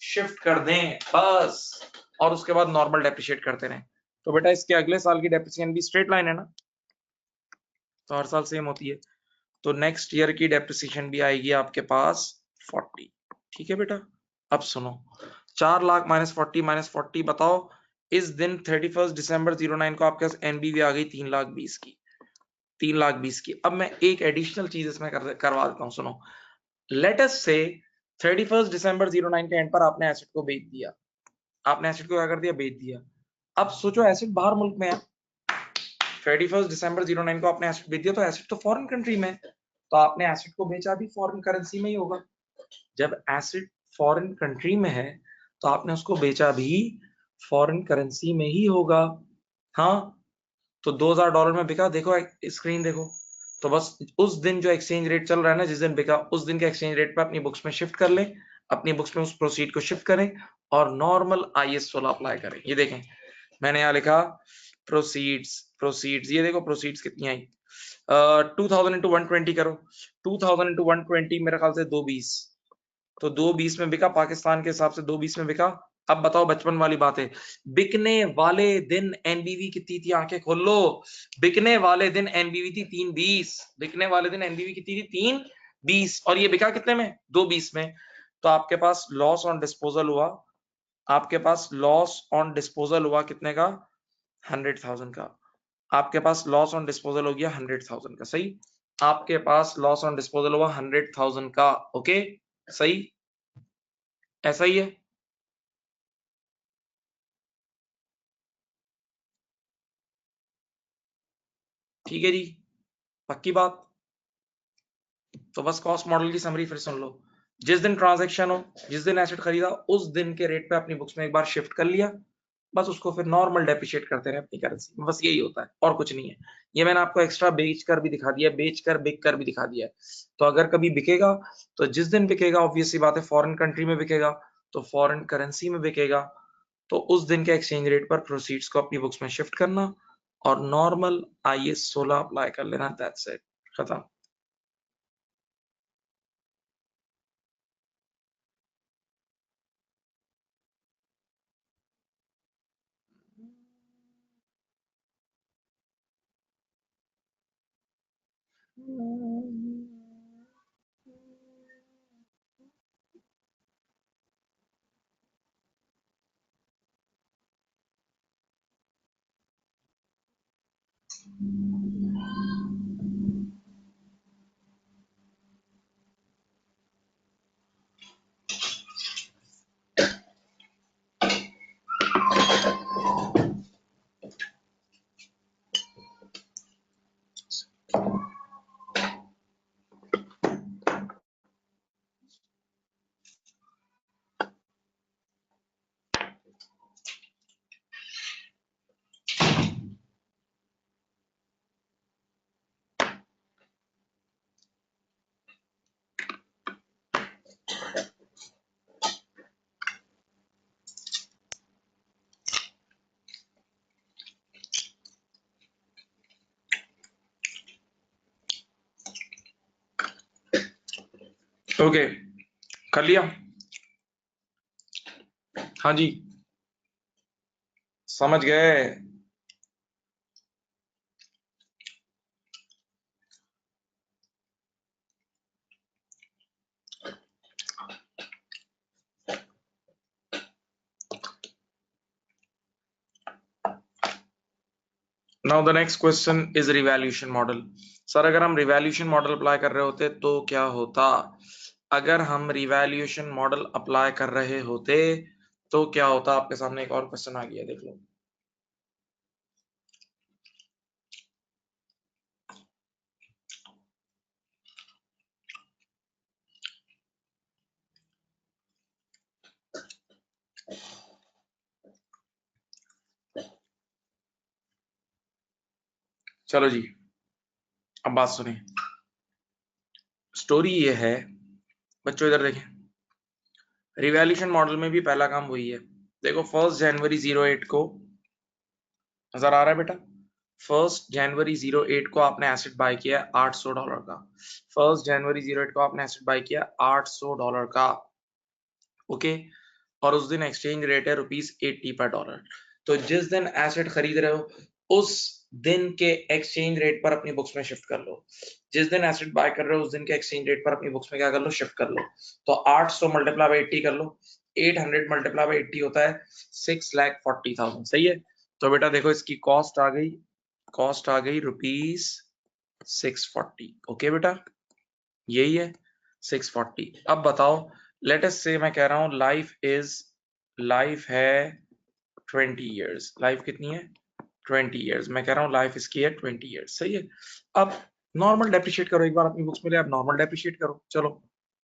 शिफ्ट कर दें बस, और उसके बाद नॉर्मल डेप्रिशिएट करते रहें। तो बेटा इसके अगले साल की डेप्रिसिएशन भी स्ट्रेट लाइन है ना, तो हर साल सेम होती है। तो नेक्स्ट ईयर की डेप्रिसिएशन भी आएगी आपके पास 40, ठीक है बेटा। अब सुनो, 4 लाख माइनस 40 बताओ, इस दिन 31 दिसंबर 09 को आपके पास एनबीवी आ गई 3,20,000 की, 3,20,000 की। अब मैं एक एडिशनल चीज इसमें करवा देता हूँ, सुनो। लेट अस से 31 दिसंबर 09 के एंड पर आपने एसेट को बेच दिया, आपने एसेट को क्या कर दिया, बेच दिया। अब सोचो एसेट बाहर मुल्क में है, 31 दिसंबर 09 को आपने एसेट बेच दिया, तो एसेट तो फॉरेन कंट्री में, तो आपने एसेट को बेचा भी फॉरेन करेंसी में ही होगा। जब एसेट फॉरेन कंट्री में है तो आपने उसको बेचा भी फॉरेन करेंसी में ही होगा। हाँ, तो $2,000 में बिका, देखो स्क्रीन देखो, तो बस उस दिन जो एक्सचेंज रेट चल रहा है ना, जिस दिन बिका उस दिन के एक्सचेंज रेट पे अपनी बुक्स में शिफ्ट कर लें, अपनी बुक्स में उस प्रोसीड को शिफ्ट करें और नॉर्मल IAS 16 अप्लाई करें। ये देखें मैंने यहाँ लिखा प्रोसीड्स, ये देखो प्रोसीड्स कितनी आई, 2000 इंटू 120 करो, 2000 इंटू 120 मेरे ख्याल से 220, तो 220 में बिका, पाकिस्तान के हिसाब से 220 में बिका। अब बताओ बचपन वाली बात है, बिकने वाले दिन एनबीवी कितनी थी, आंखें खोल लो, बिकने वाले दिन एनबीवी थी 320, बिकने वाले दिन एनबीवी कितनी थी 320, और ये बिका कितने में, 220 में। तो आपके पास लॉस ऑन डिस्पोजल हुआ, आपके पास लॉस ऑन डिस्पोजल हुआ कितने का, 100,000 का। आपके पास लॉस ऑन डिस्पोजल हो गया 100,000 का, सही। आपके पास लॉस ऑन डिस्पोजल हुआ 100,000 का, ओके, सही, ऐसा ही है। ठीक है जी, पक्की बात। तो बस कॉस्ट मॉडल की समरी फिर सुन लो, जिस दिन ट्रांजैक्शन हो, जिस दिन एसेट खरीदा उस दिन के रेट पे अपनी बुक्स में एक बार शिफ्ट कर लिया, बस उसको फिर नॉर्मल डेप्रिशिएट करते रहे अपनी करेंसी में, बस यही होता है और कुछ नहीं है। ये मैंने आपको एक्स्ट्रा बेच कर भी दिखा दिया, बेच कर बिक कर भी दिखा दिया है। तो अगर कभी बिकेगा तो जिस दिन बिकेगा ऑब्वियस सी बात है फॉरेन कंट्री में बिकेगा, तो फॉरेन करेंसी में बिकेगा, तो उस दिन के एक्सचेंज रेट पर प्रोसीड्स को अपनी बुक्स में शिफ्ट करना और नॉर्मल IAS 16 अप्लाई कर लेना, दैट्स इट, खत्म। ओके, कर लिया, हाँ जी, समझ गए? Now the next question is revaluation model. Sir अगर हम रिवैल्यूएशन मॉडल अप्लाई कर रहे होते तो क्या होता? अगर हम रिवैल्यूएशन मॉडल अप्लाई कर रहे होते तो क्या होता? आपके सामने एक और क्वेश्चन आ गया, देख लो। चलो जी, अब बात सुनिए। स्टोरी ये है बच्चों, इधर देखें। रिवैल्यूएशन मॉडल में भी पहला काम वही है। देखो 1 जनवरी 08 को, नजर आ रहा है बेटा? 1 जनवरी 08 को आपने एसेट बाय किया $800 का। 1 जनवरी 08 को आपने एसेट बाय किया $800 का, ओके। और उस दिन एक्सचेंज रेट है ₹80 पर डॉलर। तो जिस दिन एसेट खरीद रहे हो उस दिन के एक्सचेंज रेट पर अपनी बुक्स में शिफ्ट कर लो। जिस दिन एसेट बाय कर रहे हो उस दिन के एक्सचेंज रेट पर अपनी बुक्स में क्या कर लो? शिफ्ट कर लो। तो 800 मल्टीप्लाई बाय 80 कर लो। 800 मल्टीप्लाई बाय 80 होता है 6,40,000। सही है? तो बेटा देखो इसकी कॉस्ट आ गई, कॉस्ट आ गई ₹640। ओके बेटा, यही है 640। अब बताओ, लेट अस से मैं कह रहा हूं लाइफ है 20 इयर्स। लाइफ कितनी है? 20 इयर्स। मैं कह रहा हूं लाइफ इसकी है 20 इयर्स। सही है? अब नॉर्मल डेप्रिशिएट करो, एक बार अपनी बुक्स में ले, आप नॉर्मल डेप्रिशिएट करो। चलो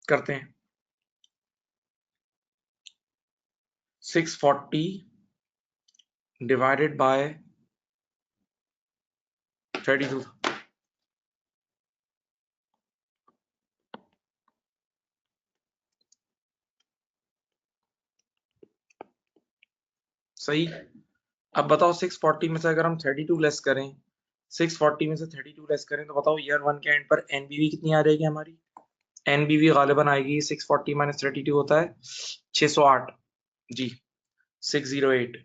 करते हैं। 640 डिवाइडेड बाय 32। सही। अब बताओ 640 में से अगर हम 32 लेस करें, 640 में से 32 लेस करें तो बताओ ईयर 1 के एंड पर एनबीवी कितनी आ जाएगी हमारी? एनबीवी गालिबन आएगी 640 माइनस 32 होता है 608 जी, 608।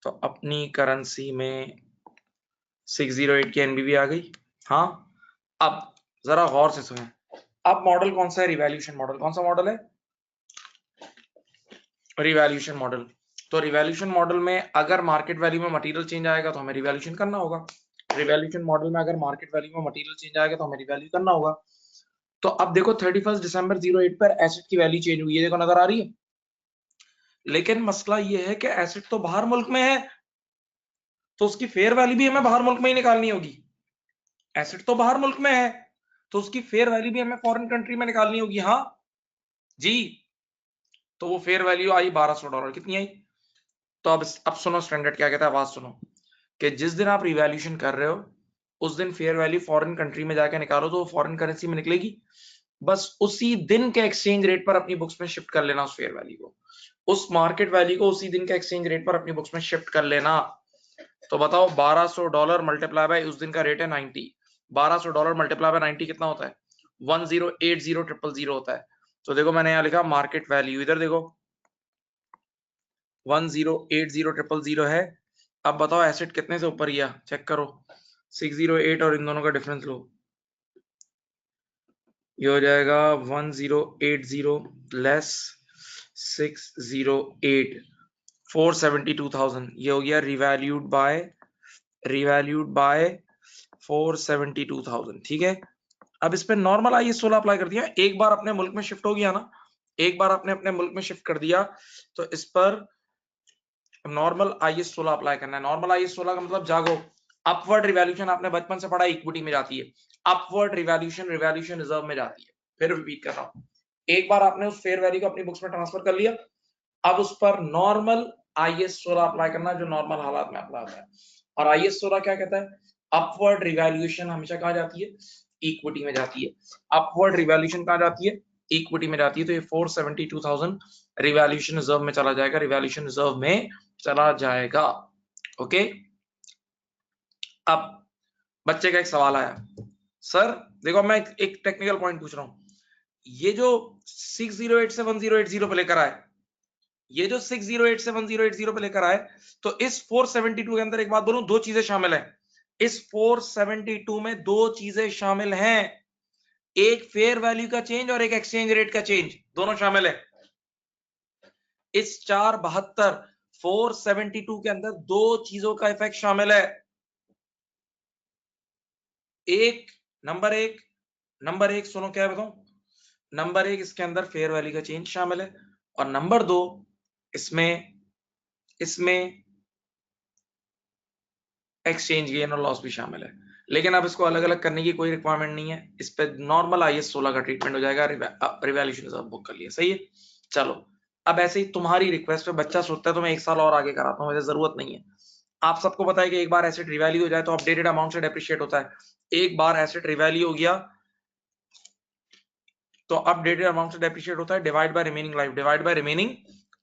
तो अपनी करेंसी में 608 की एनबीवी आ गई। हाँ, अब जरा गौर से सुने। अब मॉडल कौन सा है? Revaluation model. कौन सा मॉडल है? Revaluation model. तो रिवैल्यूएशन मॉडल में अगर मार्केट वैल्यू में मटेरियल चेंज आएगा तो हमें रिवैल्यूएशन करना होगा। रिवैल्यूएशन मॉडल में अगर मार्केट वैल्यू में मटेरियल चेंज आएगा तो हमें रिवैल्यू करना होगा। तो अब देखो 31 दिसंबर 08 पर एसेट की वैल्यू चेंज हुई है, देखो नजर आ रही है। लेकिन मसला ये है कि एसेट तो बाहर मुल्क में है, तो उसकी फेयर वैल्यू भी हमें बाहर मुल्क में ही निकालनी होगी। एसेट तो बाहर मुल्क में है तो उसकी फेयर वैल्यू भी हमें फॉरेन कंट्री में निकालनी होगी। हाँ जी। तो वो फेयर वैल्यू आई $1200। कितनी आई? तो अब सुनो स्टैंडर्ड क्या कहता है, आवाज सुनो। कि जिस दिन आप रिवैल्यूएशन कर रहे हो उस दिन फेयर वैल्यू फॉरेन कंट्री में जाके निकालो तो वो फॉरेन करेंसी में निकलेगी। बस उसी दिन के एक्सचेंज रेट पर अपनी बुक्स में शिफ्ट कर लेना उस फेयर वैल्यू को, उस मार्केट वैल्यू को उसी दिन के एक्सचेंज रेट पर अपनी बुक्स में शिफ्ट कर लेना। तो बताओ $1200 मल्टीप्लाई बाय उस दिन का रेट है 90। $1200 मल्टीप्लाई बाय 90 कितना होता है? 1080000 होता है। तो देखो मैंने यहाँ लिखा मार्केट वैल्यू, इधर देखो 1080000 है। अब बताओ एसेट कितने से ऊपर गया, चेक करो। 608 और इन दोनों का डिफरेंस लो, ये हो जाएगा 1080 लेस 608 472,000। ये हो गया रिवैल्यूड बाय 472,000। ठीक है? अब इस पे नॉर्मल IS 16 अप्लाई कर दिया। एक बार अपने मुल्क में शिफ्ट हो गया ना, एक बार आपने अपने मुल्क में शिफ्ट कर दिया तो इस पर नॉर्मल IS 16 अप्लाई करना है। नॉर्मल IS 16 का मतलब जागो, अपवर्ड रिवैल्यूएशन आपने बचपन से पढ़ा, इक्विटी में जाती है। अपवर्ड रिवैल्यूएशन रिजर्व में जाती है। फिर रिपीट कर रहा हूं, एक बार आपने उस फेयर वैल्यू को अपनी बुक्स में ट्रांसफर कर लिया, अब उस पर नॉर्मल IS 16 अप्लाई करना जो नॉर्मल हालात में अप्लाई होता है। और IS 16 क्या कहता है? अपवर्ड रिवैल्यूएशन हमेशा कहां जाती है? इक्विटी में जाती है। अपवर्ड रिवैल्यूएशन कहां जाती है? इक्विटी में जाती है। तो ये 472,000 रिवैल्यूएशन रिजर्व में चला जाएगा, रिवैल्यूएशन रिजर्व में चला जाएगा। ओके। अब बच्चे का एक सवाल आया, सर देखो मैं एक टेक्निकल पॉइंट पूछ रहा हूं, ये जो 608 से 1080 पे लेकर आए ये जो 608 से 1080 पे लेकर आए, तो इस 472 के अंदर एक बात बोलूं, दो चीजें शामिल है। इस 472 में दो चीजें शामिल हैं, एक फेयर वैल्यू का चेंज और एक एक्सचेंज रेट का चेंज, दोनों शामिल है। इस 472 472 के अंदर दो चीजों का इफेक्ट शामिल है। नंबर एक सुनो क्या बताऊं, नंबर एक इसके अंदर फेयर वैल्यू का चेंज शामिल है, और नंबर दो इसमें एक्सचेंज गेन और लॉस भी शामिल है। लेकिन अब इसको अलग अलग करने की कोई रिक्वायरमेंट नहीं है, इस पे नॉर्मल IAS 16 का ट्रीटमेंट हो जाएगा। रिवैल्यूएशन रिजर्व बुक कर लिया, सही है। चलो, अब ऐसे ही तुम्हारी रिक्वेस्ट पे बच्चा सोचता है तो मैं एक साल और आगे कराता हूँ, मुझे जरूरत नहीं है। आप सबको पता है कि एक बार एसेट रिवैल्यू हो जाए तो अपडेटेड अमाउंट से डेप्रिशिएट होता है। एक बार एसेट रिवैल्यू हो गया तो अपडेटेड अमाउंट से डेप्रिशिएट होता है, डिवाइड बाय रिमेनिंग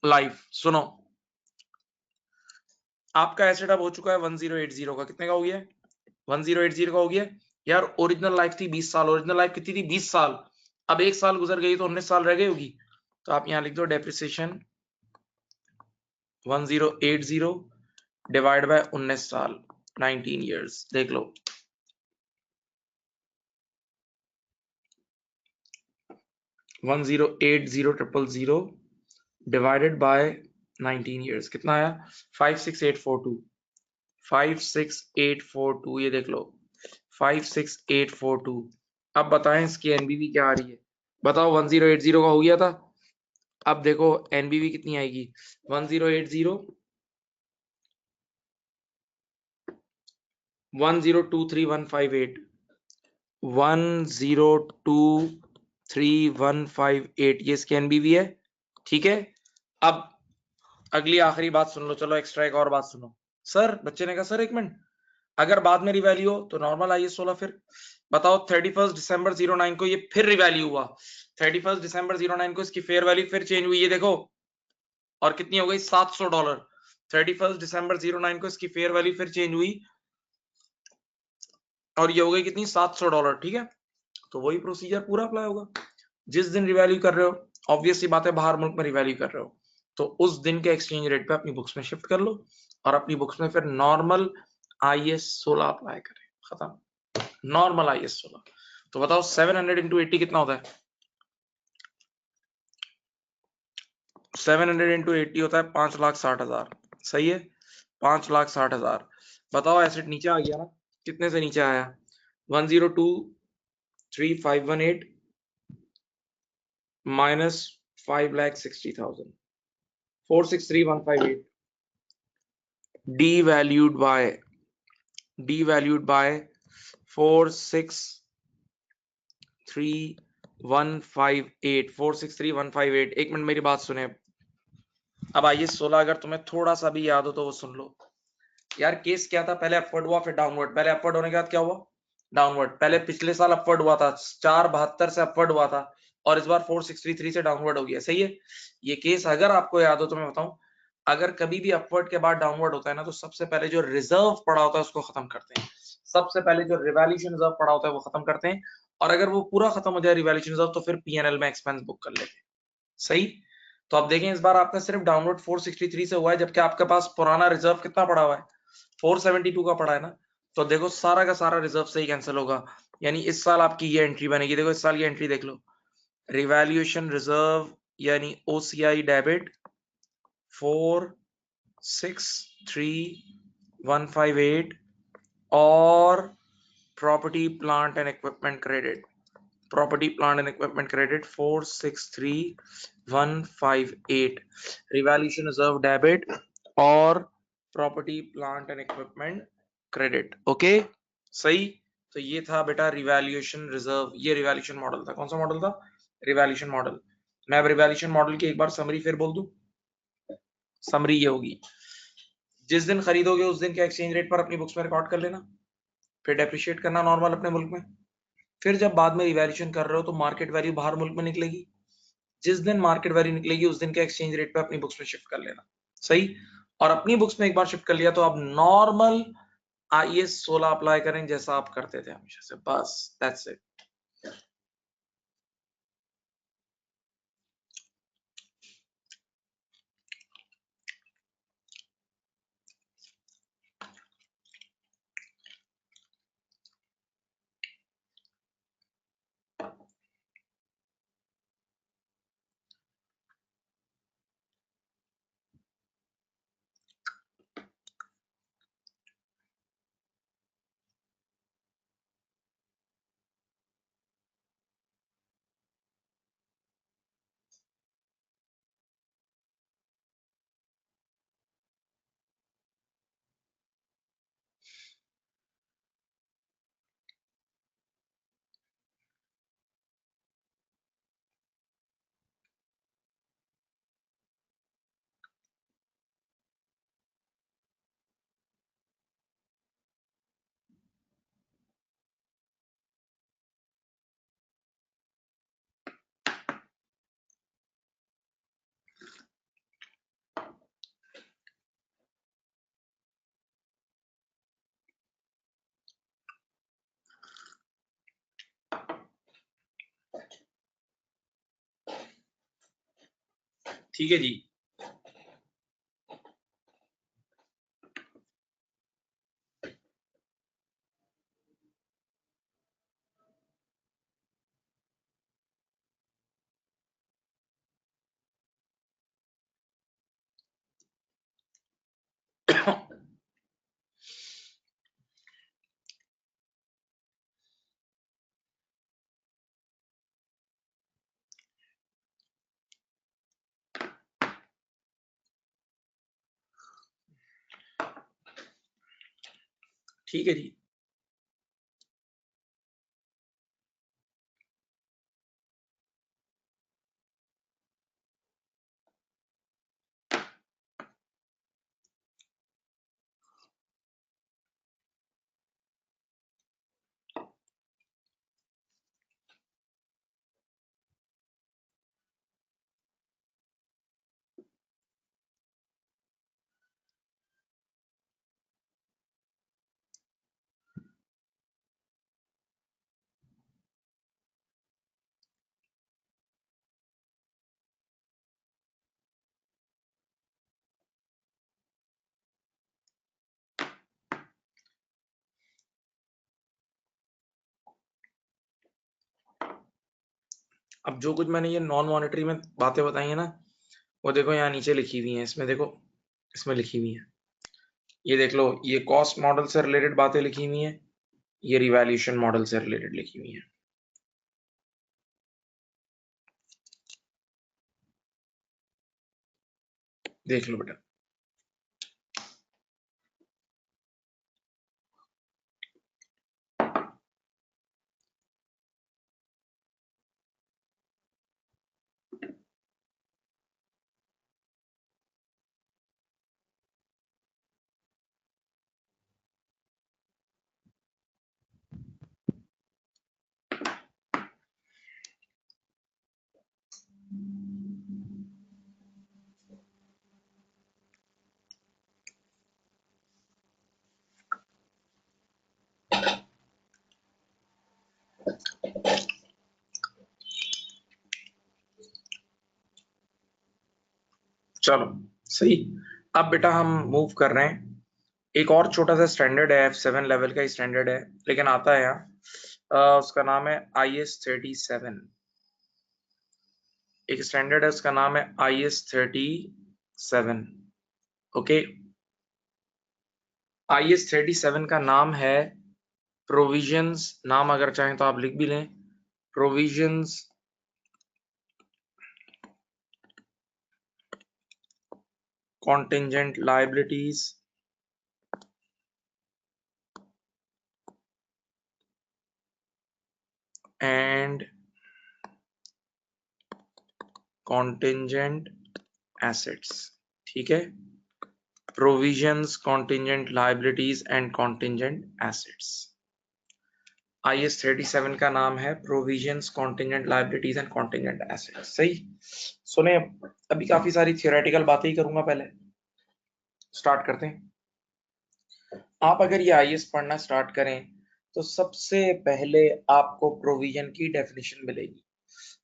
लाइफ। सुनो, आपका एसेट अब हो चुका है 1080 का, कितने का हो गया? 1080 का हो गया। यार ओरिजिनल लाइफ थी 20 साल, ओरिजिनल लाइफ कितनी थी? 20 साल। अब एक साल गुजर गई तो 19 साल रह गई होगी, तो आप यहां लिख दो डेप्रिसिएशन 1080 डिवाइड बाय 19 साल, 19 इयर्स। देख लो, 1080,000 डिवाइडेड बाय 19 इयर्स कितना आया? 56842। 56842, ये देख लो 56842। अब बताएं इसकी एनबीवी क्या आ रही है? बताओ, 1080 का हो गया था, अब देखो एनबीवी कितनी आएगी? 1080 1023158 1023158, ये इसकी एनबीवी है। ठीक है, अब अगली आखिरी बात सुन लो। चलो एक्स्ट्रा एक और बात सुनो। सर, बच्चे ने कहा सर एक मिनट, अगर बाद में रिवैल्यू हो तो नॉर्मल IAS 16 फिर बताओ 31 दिसंबर 09 को ये फिर रिवैल्यू हुआ, 31 दिसंबर 09 को इसकी फेयर वैल्यू फिर चेंज हुई, ये देखो, और कितनी हो गई? $700। 31 दिसंबर 09 को इसकी फेयर वैल्यू फिर चेंज हुई और ये हो गई कितनी? $700। ठीक है, तो वही प्रोसीजर पूरा अप्लाई होगा। जिस दिन रिवैल्यू कर रहे हो, ऑब्वियस सी बात है बाहर मुल्क में रिवैल्यू कर रहे हो, तो उस दिन के एक्सचेंज रेट पे अपनी बुक्स में शिफ्ट कर लो और अपनी बुक्स में फिर नॉर्मल IAS 16 अप्लाई करें, खत्म। Normal IAS 16। तो बताओ 700 इंटू 80 कितना होता है? 700 इंटू 80 होता है 5,60,000। सही है, 5,60,000। बताओ एसेट नीचे आ गया ना, कितने से नीचे आया? 1023518 माइनस 5,60,000, 463,158 devalued by 463,158 463,158। एक मिनट मेरी बात सुने। अब आइए 16 अगर तुम्हें थोड़ा सा भी याद हो तो वो सुन लो। यार केस क्या था? पहले अपवर्ड हुआ फिर डाउनवर्ड, पहले अपवर्ड होने के बाद क्या हुआ? डाउनवर्ड। पहले पिछले साल अपवर्ड हुआ था, 472 से अपवर्ड हुआ था, और इस बार 463 से डाउनवर्ड हो गया। सही है, ये केस अगर आपको याद हो तो मैं बताऊं, अगर कभी भी अपवर्ड के बाद डाउनवर्ड होता है ना, तो सबसे पहले जो रिजर्व पड़ा होता है उसको खत्म करते हैं, सबसे पहले जो रिवैल्यूएशन रिजर्व पड़ा होता है वो खत्म करते हैं, और अगर वो पूरा खत्म हो जाए रिवैल्यूएशन रिजर्व तो फिर पीएनएल में एक्सपेंस बुक कर लेते हैं। सही, तो आप देखें इस बार आपका सिर्फ डाउनवर्ड 463 से हुआ है, जबकि आपके पास पुराना रिजर्व कितना पड़ा हुआ है? 472 का पड़ा है ना। तो देखो सारा का सारा रिजर्व से ही कैंसिल होगा, यानी इस साल आपकी ये एंट्री बनेगी। देखो इस साल की एंट्री देख लो, रिवैल्यूएशन रिजर्व यानी OCI डेबिट 463,158 और property plant and equipment credit 463,158 revaluation reserve debit और property plant and equipment credit. Okay, सही। तो ये था बेटा रिवैल्यूएशन रिजर्व, ये रिवैल्यूएशन मॉडल था। कौन सा मॉडल था? Revaluation model. मैं अब रिवैल्यूएशन मॉडल की एक बार समरी फिर बोल दूं। समरी ये होगी, जिस दिन खरीदोगे उस दिन के एक्सचेंज रेट पर अपनी बुक्स में रिकॉर्ड कर लेना, फिर डेप्रिशिएट करना नॉर्मल अपने मुल्क में, फिर जब बाद में रिवैल्यूएशन कर रहे हो तो मार्केट वैल्यू बाहर मुल्क में निकलेगी, जिस दिन मार्केट वैल्यू निकलेगी उस दिन के एक्सचेंज रेट पे अपनी बुक्स में शिफ्ट कर लेना। सही, और अपनी बुक्स में एक बार शिफ्ट कर लिया तो आप नॉर्मल IAS 16 अप्लाई करें जैसा आप करते थे हमेशा से, बस दैट्स इट। ठीक है जी। ठीक है जी। अब जो कुछ मैंने ये नॉन मॉनेटरी में बातें बताई है ना, वो देखो यहाँ नीचे लिखी हुई है, इसमें देखो, इसमें लिखी हुई है, ये देख लो, ये कॉस्ट मॉडल से रिलेटेड बातें लिखी हुई है, ये रिवैल्यूएशन मॉडल से रिलेटेड लिखी हुई है। देख लो बेटा। चलो सही। अब बेटा हम मूव कर रहे हैं, एक और छोटा सा स्टैंडर्ड है, F7 लेवल का ही स्टैंडर्ड है, लेकिन आता है यहाँ, उसका नाम है IS-37। एक स्टैंडर्ड है, उसका नाम है IS-37। ओके, IS-37 का नाम है प्रोविजंस, नाम अगर चाहें तो आप लिख भी लें, provisions contingent liabilities and contingent assets। ठीक है, provisions, contingent liabilities and contingent assets। IS-37 का नाम है provisions, contingent liabilities and contingent assets. सही सुने, अभी काफी सारी थियोरेटिकल बातें ही करूंगा, पहले स्टार्ट करते हैं। आप अगर ये IS पढ़ना स्टार्ट करें तो सबसे पहले आपको प्रोविजन की डेफिनेशन मिलेगी।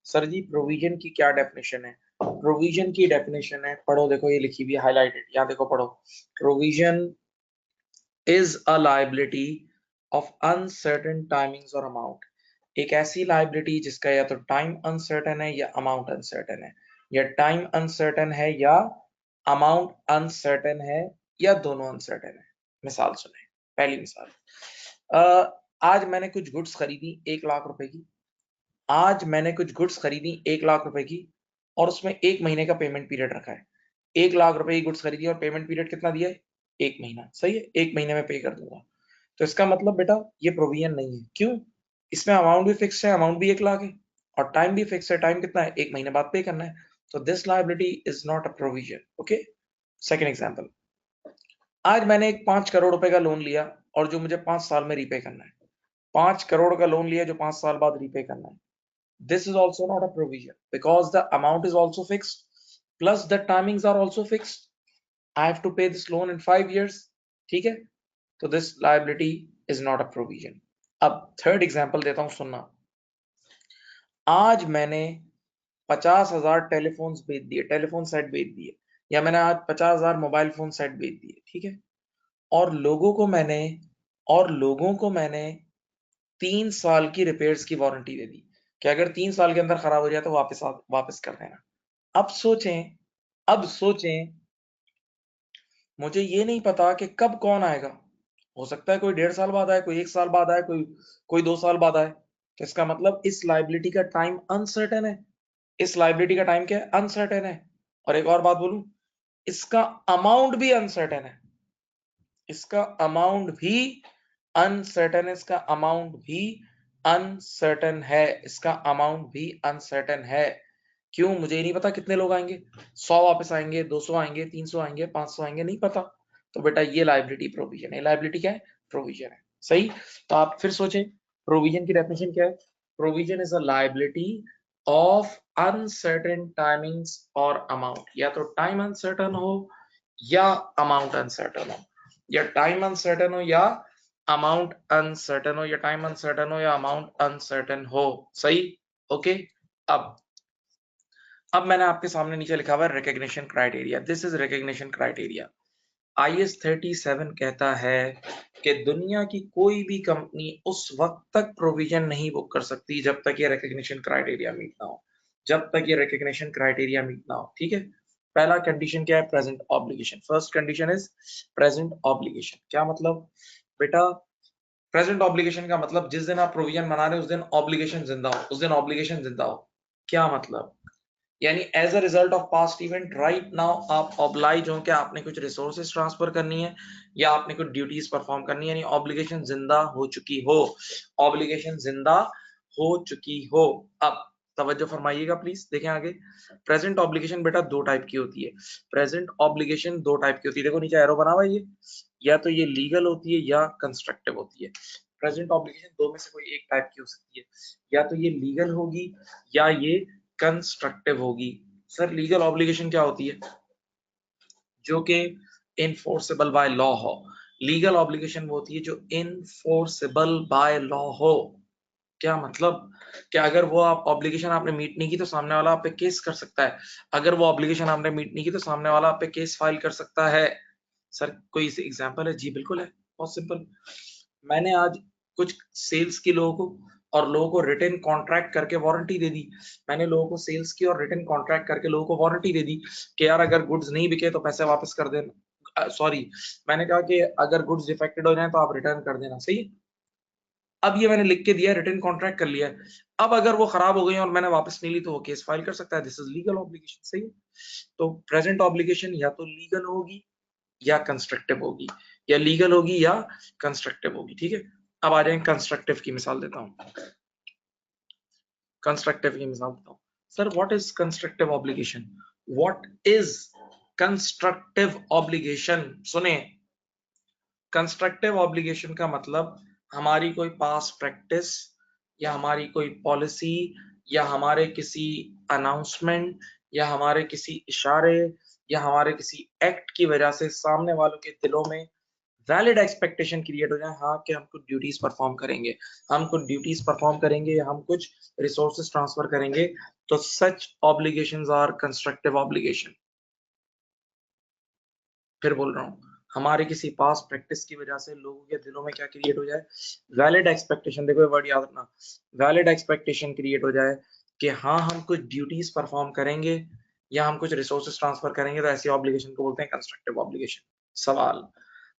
सर जी प्रोविजन की क्या डेफिनेशन है? प्रोविजन की डेफिनेशन है, पढ़ो, देखो ये लिखी हुई है हाईलाइटेड, यहाँ देखो पढ़ो। Provision is a liability of uncertain timings और अमाउंट। एक ऐसी लायबिलिटी जिसका या तो टाइम अनसर्टेन है या अमाउंट अनसर्टेन है, या टाइम अनसर्टेन है या अमाउंट अनसर्टेन है, या दोनों अनसर्टेन है। मिसाल सुने, पहली मिसाल, आज मैंने कुछ गुड्स खरीदी 1 लाख रुपए की, आज मैंने कुछ गुड्स खरीदी 1 लाख रुपए की, और उसमें 1 महीने का पेमेंट पीरियड रखा है। 1 लाख रुपए की गुड्स खरीदी और पेमेंट पीरियड कितना दिया है? 1 महीना। सही है, 1 महीने में पे कर दूंगा। तो इसका मतलब बेटा ये प्रोविजन नहीं है। क्यों? इसमें अमाउंट भी फिक्स है, अमाउंट भी 1 लाख है, और टाइम भी फिक्स है, टाइम कितना है? 1 महीने बाद पे करना है। तो this liability is not a provision. Okay, second example, आज मैंने एक 5 करोड़ रुपए का लोन लिया और जो मुझे 5 साल में रीपे करना है। 5 करोड़ का लोन लिया जो 5 साल बाद रीपे करना है। This is also not a provision because the amount is also fixed, plus the timings are also fixed. I have to pay this loan in 5 years. ठीक है, तो this liability is not a provision. अब third example देता हूं, सुनना। आज मैंने 50,000 telephone बेच दिए, टेलीफोन सेट बेच दिए, या मैंने आज 50,000 मोबाइल फोन सेट बेच दिए, ठीक है। और लोगों को मैंने 3 साल की रिपेयर्स की वारंटी दे दी कि अगर 3 साल के अंदर खराब हो जाए तो वापस कर देना। अब सोचें मुझे ये नहीं पता कि कब कौन आएगा। हो सकता है कोई 1.5 साल बाद आए, कोई 1 साल बाद आए, कोई 2 साल बाद आए। तो इसका मतलब इस लाइबिलिटी का टाइम अनसर्टेन है। इस लाइबिलिटी का टाइम क्या है? अनसर्टेन है। और एक और बात बोलूं, इसका अमाउंट भी अनसर्टेन है। इसका अमाउंट भी अनसर्टेन है। इसका अमाउंट भी अनसर्टेन है। इसका अमाउंट भी अनसर्टेन है। क्यों? मुझे नहीं पता कितने लोग आएंगे, 100 वापस आएंगे, 200 आएंगे, 300 आएंगे, 500 आएंगे, नहीं पता। तो बेटा ये लायबिलिटी प्रोविजन है। लायबिलिटी क्या है? प्रोविजन है। सही। तो आप फिर सोचें, प्रोविजन की डेफिनेशन क्या है? Provision is a liability of uncertain timings और अमाउंट। या तो टाइम अनसर्टेन हो या अमाउंट अनसर्टेन हो, या टाइम अनसर्टेन हो या अमाउंट अनसर्टेन हो, या टाइम अनसर्टेन हो या अमाउंट अनसर्टेन हो। सही। ओके। अब मैंने आपके सामने नीचे लिखा हुआ है recognition criteria. This is recognition criteria. IS 37 कहता है कि दुनिया की कोई भी कंपनी उस वक्त तक प्रोविजन नहीं बुक कर सकती जब तक ये रिकॉग्निशन क्राइटेरिया मीट ना हो। जब तक ये रिकॉग्निशन क्राइटेरिया मीट ना हो, ठीक है। पहला कंडीशन क्या है? Present obligation. First condition is present obligation. क्या मतलब बेटा? प्रेजेंट ऑब्लिगेशन का मतलब जिस दिन आप प्रोविजन बना रहे हो उस दिन ऑब्लिगेशन जिंदा हो, उस दिन ऑब्लिगेशन जिंदा हो। क्या मतलब? यानी as a result of past event right now आप ऑब्लाइज हो कि आपने कुछ रिसोर्सेज ट्रांसफर करनी है या आपने कुछ ड्यूटीज परफॉर्म करनी है, यानी ऑब्लिगेशन जिंदा हो चुकी हो। ऑब्लिगेशन जिंदा हो चुकी हो। अब तवज्जो फरमाइएगा प्लीज, देखें आगे। प्रेजेंट ऑब्लिगेशन बेटा दो टाइप की होती है। प्रेजेंट ऑब्लिगेशन दो टाइप की होती है, देखो नीचे एरो बना हुआ है ये। या तो ये लीगल होती है या कंस्ट्रक्टिव होती है। प्रेजेंट ऑब्लिगेशन दो में से कोई एक टाइप की हो सकती है। या तो ये लीगल होगी या ये कंस्ट्रक्टिव होगी। सर लीगल ऑब्लिगेशन क्या होती है? जो कि इनफोर्सेबल बाय लॉ हो। लीगल ऑब्लिगेशन वो होती है जो इनफोर्सेबल बाय लॉ हो। क्या मतलब? कि अगर वो आप ऑब्लिगेशन आपने मीट नहीं की तो सामने वाला आप पे केस कर सकता है। अगर वो ऑब्लिगेशन आपने मीट नहीं की तो सामने वाला आप पे केस फाइल कर सकता है। सर कोई एग्जांपल है? जी बिल्कुल है, बहुत सिंपल। मैंने आज कुछ सेल्स की लोगों को और लोगों को रिटन कॉन्ट्रैक्ट करके वारंटी दे दी। मैंने लोगों को सेल्स की और रिटन कॉन्ट्रैक्ट करके लोगों को वारंटी दे दी कि यार अगर गुड्स नहीं बिके तो पैसे वापस कर देना। सॉरी, मैंने कहा कि अगर गुड्स डिफेक्टेड हो जाए तो आप रिटर्न कर देना। सही। अब ये मैंने लिख के दिया, रिटन कॉन्ट्रैक्ट कर लिया है। अब अगर वो खराब हो गई और मैंने वापस नहीं ली तो वो केस फाइल कर सकता है। This is legal obligation. सही। तो प्रेजेंट ऑब्लिगेशन या तो लीगल होगी या कंस्ट्रक्टिव होगी, या लीगल होगी या कंस्ट्रक्टिव होगी, ठीक है। अब आ जाए कंस्ट्रक्टिव की मिसाल देता हूं। कंस्ट्रक्टिव की मिसाल देता हूं। Sir what is constructive obligation? What is constructive obligation? सुने, कंस्ट्रक्टिव ऑब्लिगेशन का मतलब हमारी कोई पास प्रैक्टिस या हमारी कोई पॉलिसी या हमारे किसी अनाउंसमेंट या हमारे किसी इशारे या हमारे किसी एक्ट की वजह से सामने वालों के दिलों में वैलिड एक्सपेक्टेशन क्रिएट हो जाए, हाँ कि हम कुछ ड्यूटीज परफॉर्म करेंगे, हम कुछ ड्यूटीज परफॉर्म करेंगे या हम कुछ रिसोर्सेज ट्रांसफर करेंगे। तो सच ऑब्लिगेशंस आर कंस्ट्रक्टिव ऑब्लिगेशन। फिर बोल रहा हूँ, हमारे किसी पास प्रैक्टिस की वजह से लोगों के दिलों में क्या क्रिएट हो जाए? Valid expectation. देखो ये वर्ड याद रखना, वैलिड एक्सपेक्टेशन क्रिएट हो जाए कि हाँ हम कुछ ड्यूटीज परफॉर्म करेंगे या हम कुछ रिसोर्सेज ट्रांसफर करेंगे, तो ऐसी ऑब्लिगेशन को बोलते हैं कंस्ट्रक्टिव ऑब्लिगेशन। सवाल,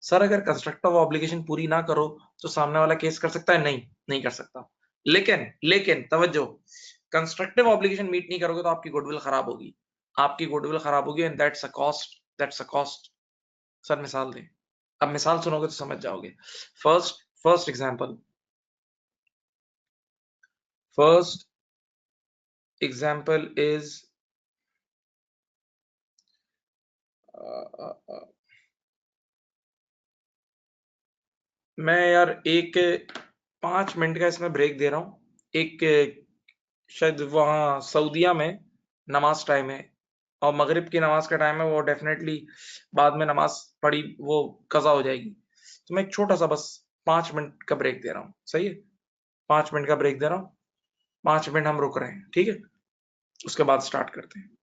सर अगर कंस्ट्रक्टिव ऑब्लिगेशन पूरी ना करो तो सामने वाला केस कर सकता है? नहीं, नहीं कर सकता। लेकिन तवज्जो, कंस्ट्रक्टिव ऑब्लिगेशन मीट नहीं करोगे तो आपकी गुडविल खराब होगी। आपकी गुडविल खराब होगी and that's a cost, that's a cost. Sir मिसाल दें। अब मिसाल सुनोगे तो समझ जाओगे। First example, first example is मैं यार एक 5 मिनट का इसमें ब्रेक दे रहा हूं। एक शायद वहां सऊदिया में नमाज टाइम है और मगरिब की नमाज का टाइम है, वो डेफिनेटली बाद में नमाज पढ़ी वो कजा हो जाएगी। तो मैं एक छोटा सा बस 5 मिनट का ब्रेक दे रहा हूँ। सही है, 5 मिनट का ब्रेक दे रहा हूँ। 5 मिनट हम रुक रहे हैं, ठीक है। उसके बाद स्टार्ट करते हैं।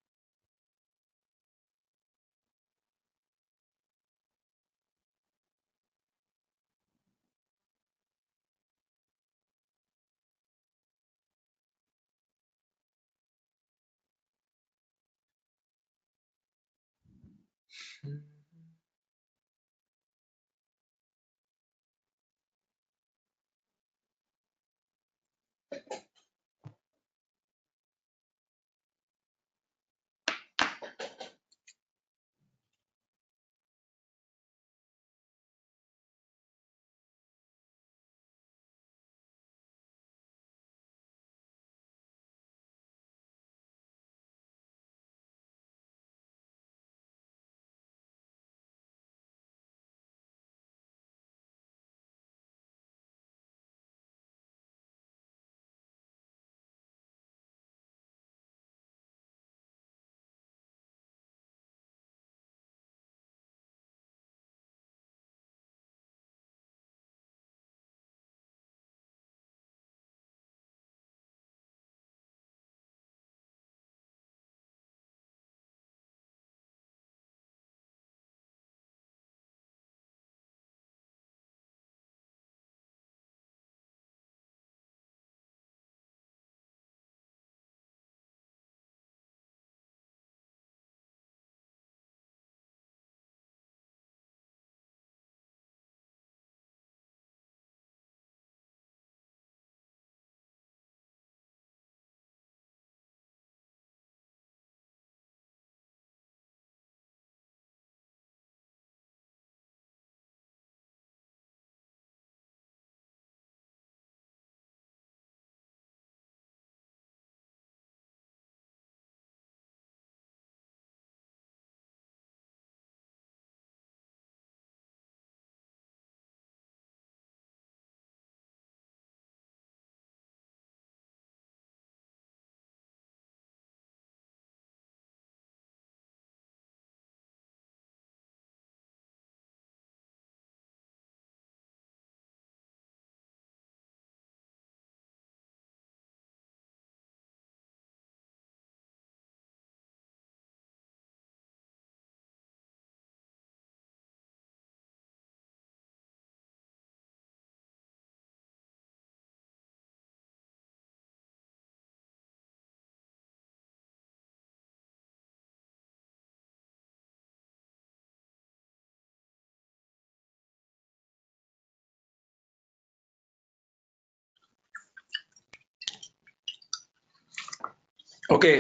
ओके,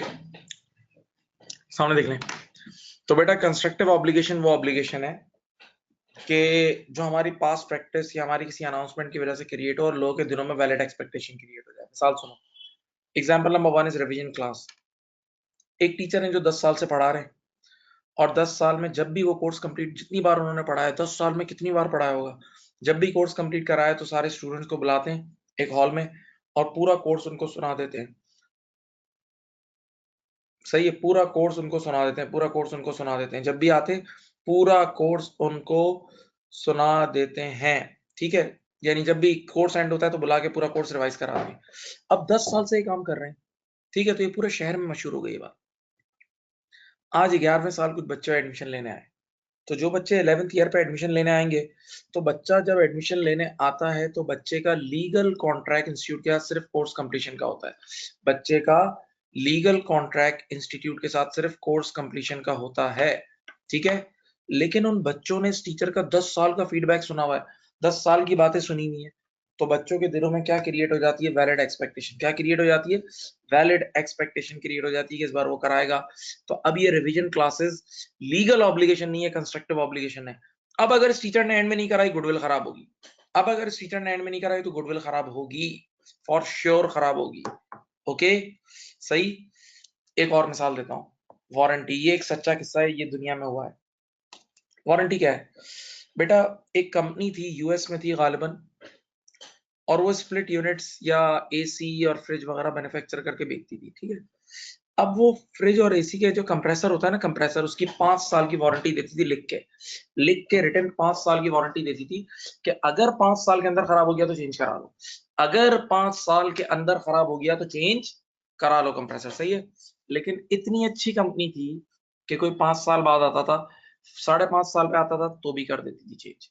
सामने देख लें। तो बेटा कंस्ट्रक्टिव ऑब्लिगेशन वो ऑब्लिगेशन है कि जो हमारी पास्ट प्रैक्टिस या हमारी किसी अनाउंसमेंट की वजह से क्रिएट हो और लोगों के दिनों में वैलिड एक्सपेक्टेशन क्रिएट हो जाए। मिसाल सुनो, example number 1 is revision class. एक टीचर है जो 10 साल से पढ़ा रहे हैं और 10 साल में जब भी वो कोर्स कंप्लीट, जितनी बार उन्होंने पढ़ाया, 10 साल में कितनी बार पढ़ाया होगा, जब भी कोर्स कंप्लीट कराया तो सारे स्टूडेंट्स को बुलाते हैं एक हॉल में और पूरा कोर्स उनको सुना देते हैं। सही है, पूरा कोर्स उनको सुना देते हैं, पूरा कोर्स उनको सुना देते हैं, जब भी आते पूरा कोर्स उनको सुना देते हैं। ठीक है, यानी जब भी कोर्स एंड होता है तो बुला के पूरा कोर्स रिवाइज करा दें। अब 10 साल से ये काम कर रहे हैं, ठीक है, तो ये पूरे शहर में मशहूर हो गई ये बात। आज 11वें साल कुछ बच्चे एडमिशन लेने आए, तो जो बच्चे 11th ईयर पे एडमिशन लेने आएंगे, तो बच्चा जब एडमिशन लेने आता है तो बच्चे का लीगल कॉन्ट्रैक्ट इंस्टीट्यूट के साथ सिर्फ कोर्स कंप्लीशन का होता है। बच्चे का लीगल कॉन्ट्रैक्ट इंस्टीट्यूट के साथ सिर्फ कोर्स कंप्लीशन का होता है। ठीक है, लेकिन उन बच्चों ने इस टीचर का 10 साल का फीडबैक सुना हुआ है, 10 साल की बातें सुनी हुई है, तो बच्चों के दिलों में क्या क्रिएट हो जाती है? Valid expectation. क्या क्रिएट हो जाती है? वैलिड एक्सपेक्टेशन क्रिएट हो जाती है कि इस बार वो कराएगा। तो अब ये रिवीजन क्लासेस लीगल ऑब्लिगेशन नहीं है, कंस्ट्रक्टिव ऑब्लिगेशन है। अब अगर इस टीचर ने एंड में नहीं कराई, गुडविल खराब होगी। अब अगर इस टीचर ने एंड में नहीं कराई तो गुडविल खराब होगी, फॉर श्योर खराब होगी। ओके, सही। एक और मिसाल देता हूँ, वारंटी। ये एक सच्चा किस्सा है, ये दुनिया में हुआ है। वारंटी क्या है बेटा? एक कंपनी थी, यूएस में थी गालिबन, और वो स्प्लिट यूनिट्स या एसी और फ्रिज वगैरह मैन्युफैक्चर करके बेचती थी। ठीक है, अब वो फ्रिज और एसी के जो कंप्रेसर होता है ना, कंप्रेसर, उसकी 5 साल की वारंटी देती थी, लिख के रिटर्न 5 साल की वारंटी देती थी कि अगर 5 साल के अंदर खराब हो गया तो चेंज करा लो, अगर 5 साल के अंदर खराब हो गया तो चेंज करा लो कंप्रेसर। सही है, लेकिन इतनी अच्छी कंपनी थी कि कोई 5 साल बाद आता था, 5.5 साल पे आता था तो भी कर देती थी चेंज,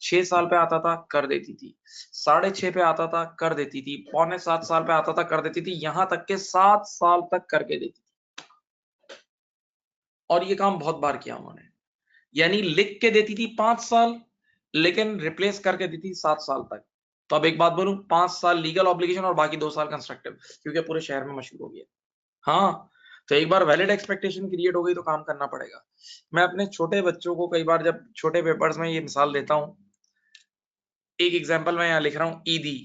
6 साल पे आता था कर देती थी, 6.5 पे आता था कर देती थी, 6.25 साल पे आता था कर देती थी, यहां तक के 7 साल तक करके देती थी। और ये काम बहुत बार किया उन्होंने, यानी लिख के देती थी 5 साल, लेकिन रिप्लेस करके देती थी 7 साल तक। तो अब एक बात बोलूं, 5 साल लीगल ऑब्लिगेशन और बाकी 2 साल कंस्ट्रक्टिव, क्योंकि पूरे शहर में मशहूर हो गया। हाँ, तो एक बार वैलिड एक्सपेक्टेशन क्रिएट हो गई तो काम करना पड़ेगा। मैं अपने छोटे बच्चों को कई बार जब छोटे पेपर्स में ये मिसाल देता हूं, एक एग्जांपल मैं यहां लिख रहा हूं, ईदी,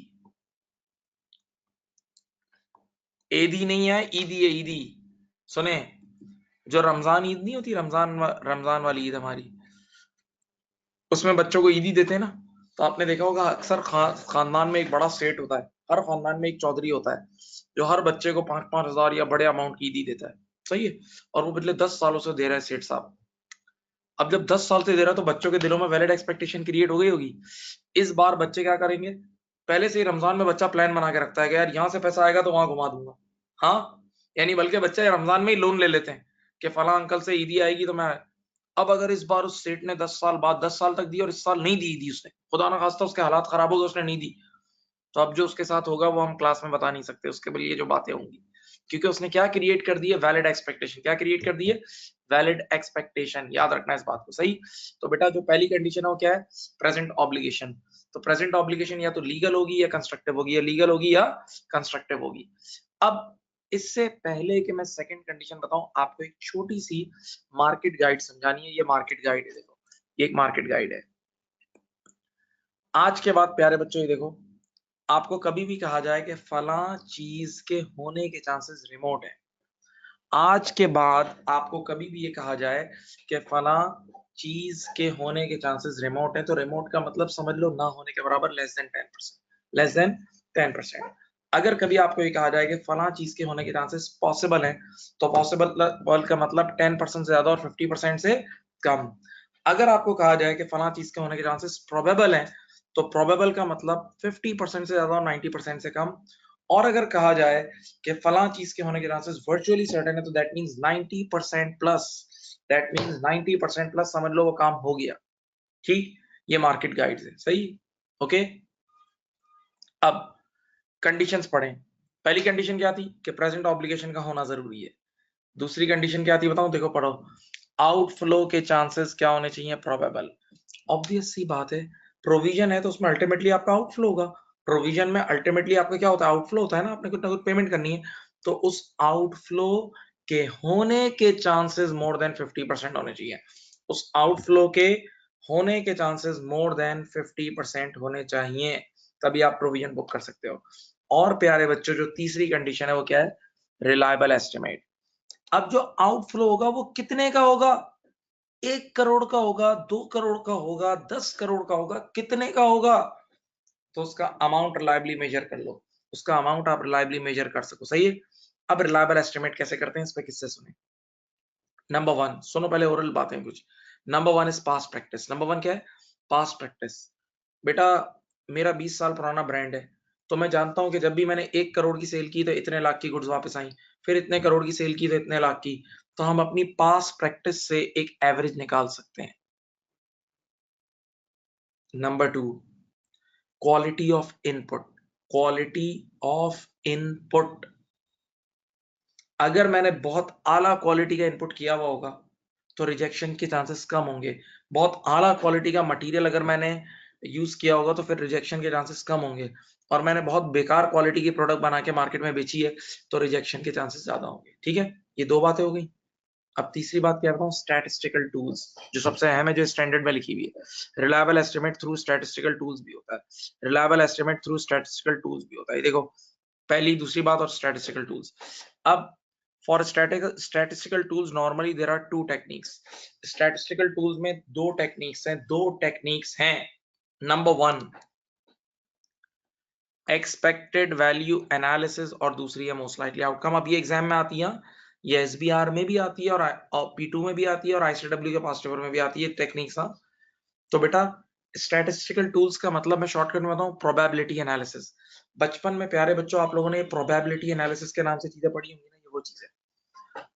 एदी नहीं है, ईदी है, ईदी। सुने, जो रमजान ईद नहीं होती, रमजान वाली ईद हमारी, उसमें बच्चों को ईदी देते हैं ना, तो आपने देखा होगा अक्सर खानदान में एक बड़ा सेठ होता है, हर खानदान में एक चौधरी होता है जो हर बच्चे को 5-5 हजार या बड़े अमाउंट की ईदी देता है, सही है, और वो पिछले 10 सालों से दे रहा है सेठ साहब। अब जब 10 साल से दे रहा है तो बच्चों के दिलों में वैलिड एक्सपेक्टेशन क्रिएट हो गई होगी। इस बार बच्चे क्या करेंगे, पहले से ही रमजान में बच्चा प्लान बना के रखता है कि यार यहाँ से पैसा आएगा तो वहां घुमा दूंगा। हाँ, यानी बल्कि बच्चे रमजान में ही लोन ले लेते हैं कि फला अंकल से ईदी आएगी तो मैं, अब अगर इस बार उस सेठ ने 10 साल बाद 10 साल तक दी और इस साल नहीं दी उसने, खुदा ना खास्ता उसके हालात खराब हो गए, उसने नहीं दी, तो अब जो उसके साथ होगा वो हम क्लास में बता नहीं सकते, उसके लिए जो बातें होंगी, क्योंकि उसने क्या क्रिएट कर दी है, वैलिड एक्सपेक्टेशन। क्या क्रिएट कर दी है, वैलिड एक्सपेक्टेशन, याद रखना इस बात को, सही। तो बेटा जो पहली कंडीशन है वो क्या है, प्रेजेंट ऑब्लिगेशन। तो प्रेजेंट ऑब्लिगेशन या तो लीगल होगी या कंस्ट्रक्टिव होगी, या लीगल होगी या कंस्ट्रक्टिव होगी। अब इससे पहले कि मैं सेकंड कंडीशन बताऊं, आपको एक छोटी सी मार्केट गाइड समझानी है। ये मार्केट गाइड है, देखो ये एक मार्केट गाइड है। आज के बाद प्यारे बच्चों ये देखो, आपको कभी भी कहा जाए कि फला चीज के होने के चांसेस रिमोट है, आज के बाद आपको कभी भी ये कहा जाए कि फला चीज के होने के चांसेस रिमोट है, तो रिमोट का मतलब समझ लो ना होने के बराबर, लेस देन 10%, लेस देन 10%। अगर कभी आपको ये कहा जाए कि फला चीज के होने के चांसेस पॉसिबल है, तो पॉसिबल का मतलब 10% से ज्यादा और 50% से कम। अगर आपको कहा जाए कि फला चीज के होने के चांसेस प्रोबेबल है, तो प्रोबेबल का मतलब 50% से ज्यादा और 90% से कम। और अगर कहा जाए कि फला चीज के होने के चांसेस वर्चुअली सर्टेन है, तो that means 90% plus, that means 90% plus, समझ लो वो काम हो गया। ठीक, ये मार्केट गाइड्स है, सही, ओके। अब कंडीशंस पढ़ें। पहली कंडीशन क्या थी कि प्रेजेंट ऑब्लिगेशन का होना जरूरी है। दूसरी कंडीशन क्या थी बताऊं, देखो पढ़ो, आउटफ्लो के चांसेस क्या होने चाहिए, प्रोबेबल। ऑब्वियस सी बात है, प्रोविजन है तो उसमें अल्टीमेटली आपका आउटफ्लो होगा। प्रोविजन में अल्टीमेटली आपका क्या होता है, आउटफ्लो होता है ना, आपने कुछ ना कुछ पेमेंट करनी है, तो उस आउटफ्लो के होने के चांसेस मोर देन 50% होने चाहिए। उस आउटफ्लो के होने के चांसेस मोर देन 50% होने चाहिए, तभी आप प्रोविजन बुक कर सकते हो। और प्यारे बच्चों जो तीसरी कंडीशन है वो क्या है, रिलायबल एस्टिमेट। अब जो आउटफ्लो होगा वो कितने का होगा, 1 करोड़ का होगा, 2 करोड़ का होगा, 10 करोड़ का होगा, कितने का होगा, तो उसका अमाउंट रिलायबली मेजर कर लो, उसका अमाउंट आप रिलायबली मेजर कर सको, सही है। अब रिलायबल एस्टिमेट कैसे करते हैं, इस पे किससे सुने। नंबर 1 सुनो, पहले ओरल बातें कुछ। Number 1 is past practice. Number 1 क्या है, पास्ट प्रैक्टिस। बेटा मेरा 20 साल पुराना ब्रांड है, तो मैं जानता हूं कि जब भी मैंने 1 करोड़ की सेल की तो इतने लाख की गुड्स वापस आई, फिर इतने करोड़ की सेल की तो इतने लाख की, तो हम अपनी पास्ट प्रैक्टिस से एक एवरेज निकाल सकते हैं। Number 2, quality of input. Quality of input, अगर मैंने बहुत आला क्वालिटी का इनपुट किया हुआ होगा तो रिजेक्शन के चांसेस कम होंगे। बहुत आला क्वालिटी का मटेरियल अगर मैंने यूज किया होगा तो फिर रिजेक्शन के चांसेस कम होंगे। और मैंने बहुत बेकार क्वालिटी की प्रोडक्ट बना के मार्केट में बेची है तो रिजेक्शन के चांसेस ज्यादा होंगे। ठीक है, ये 2 बातें हो गई। अब तीसरी बात क्या बताऊं, स्टैटिस्टिकल टूल्स, जो सबसे अहम है, जो स्टैंडर्ड में लिखी हुई है। Reliable estimate through statistical tools भी होता है, reliable estimate through statistical tools भी होता है। देखो पहली दूसरी बात, और स्टैटिस्टिकल टूल्स। अब for statistical tools normally there are 2 techniques. Statistical tools में 2 टेक्निक्स हैं, 2 टेक्निक्स हैं। नंबर 1 एक्सपेक्टेड वैल्यू एनालिसिस, और दूसरी है मोस्ट लाइकली आउटकम। अब ये एग्जाम में आती है, ये एसबीआर में भी आती है और P2 में भी आती है और आईसीडब्ल्यू के पास पेपर में भी आती है टेक्निक्स। तो बेटा स्टैटिस्टिकल टूल्स का मतलब मैं शॉर्टकट में बताऊं, प्रोबेबिलिटी एनालिसिस। बचपन में प्यारे बच्चों आप लोगों ने प्रोबेबिलिटी एनालिसिस के नाम से चीजें पढ़ी होंगी ना, ये वो चीज है।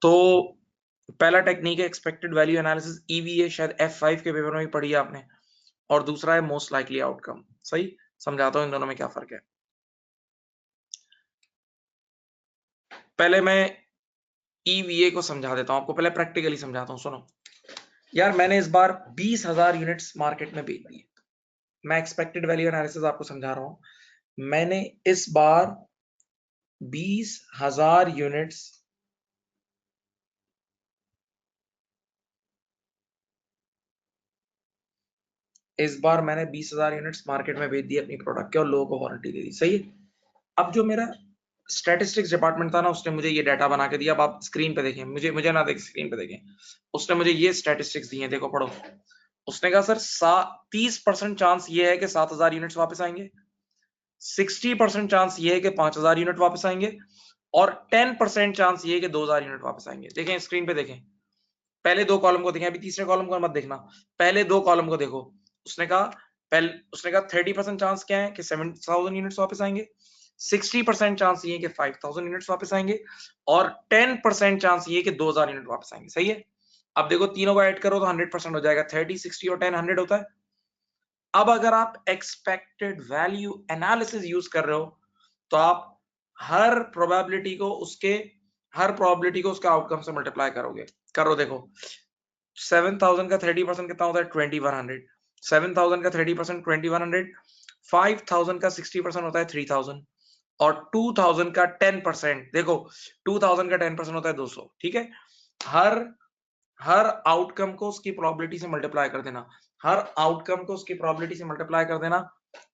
तो पहला टेक्निक है एक्सपेक्टेड वैल्यू एनालिसिस, ईवीए, शायद F5 के पेपर में भी पढ़ी है आपने, और दूसरा है मोस्ट लाइकली आउटकम। सही, समझाता हूं इन दोनों में क्या फर्क है। पहले मैं ईवीए को समझा देता हूं आपको, पहले प्रैक्टिकली समझाता हूं, सुनो यार। मैंने इस बार 20,000 यूनिट्स मार्केट में बेच दिए। मैं एक्सपेक्टेड वैल्यू एनालिसिस आपको समझा रहा हूं। मैंने इस बार 20,000 यूनिट्स इस बार मैंने 20,000 यूनिट्स मार्केट में बेच दी अपनी प्रोडक्ट के, और लोगों को वारंटी दे दी। सही है। अब जो मेरा स्टैटिस्टिक्स डिपार्टमेंट था ना, उसने मुझे ये डाटा बना के दिया। अब आप स्क्रीन पे देखें, मुझे मुझे ना देख, स्क्रीन पे देखें। उसने मुझे ये स्टैटिस्टिक्स दिए, देखो पढ़ो। उसने कहा सर 30% चांस ये है कि 7,000 यूनिट्स वापस आएंगे, 60% चांस ये है कि 5,000 यूनिट वापस आएंगे, और 10% चांस ये है कि 2,000 यूनिट वापस आएंगे। देखें स्क्रीन पे देखें, पहले दो कॉलम को देखें, अभी तीसरे कॉलम को मत देखना, पहले दो कॉलम को देखो। उसने कहा 30% चांस क्या है कि 7,000 यूनिट्स वापस आएंगे, 60% चांस ये है कि 5,000 यूनिट्स वापस आएंगे, और 10% चांस ये है कि 2,000 यूनिट वापस आएंगे। सही है। अब देखो तीनों को ऐड करो तो 100% हो जाएगा। 30, 60 और 10 100 होता है। अब अगर आप एक्सपेक्टेड वैल्यू एनालिसिस यूज कर रहे हो, तो आप हर प्रोबेबिलिटी को उसके आउटकम से मल्टीप्लाई करोगे। करो देखो, 7,000 का 30% कितना होता है? 2,100। 7,000 का 30% 2,100। 5,000 का 60% होता है 3,000, और 2,000 का 10%, देखो 2,000 का 10% होता है 200। ठीक है। हर हर आउटकम को उसकी प्रोबेबिलिटी से मल्टीप्लाई कर देना, हर आउटकम को उसकी प्रोबेबिलिटी से मल्टीप्लाई कर देना।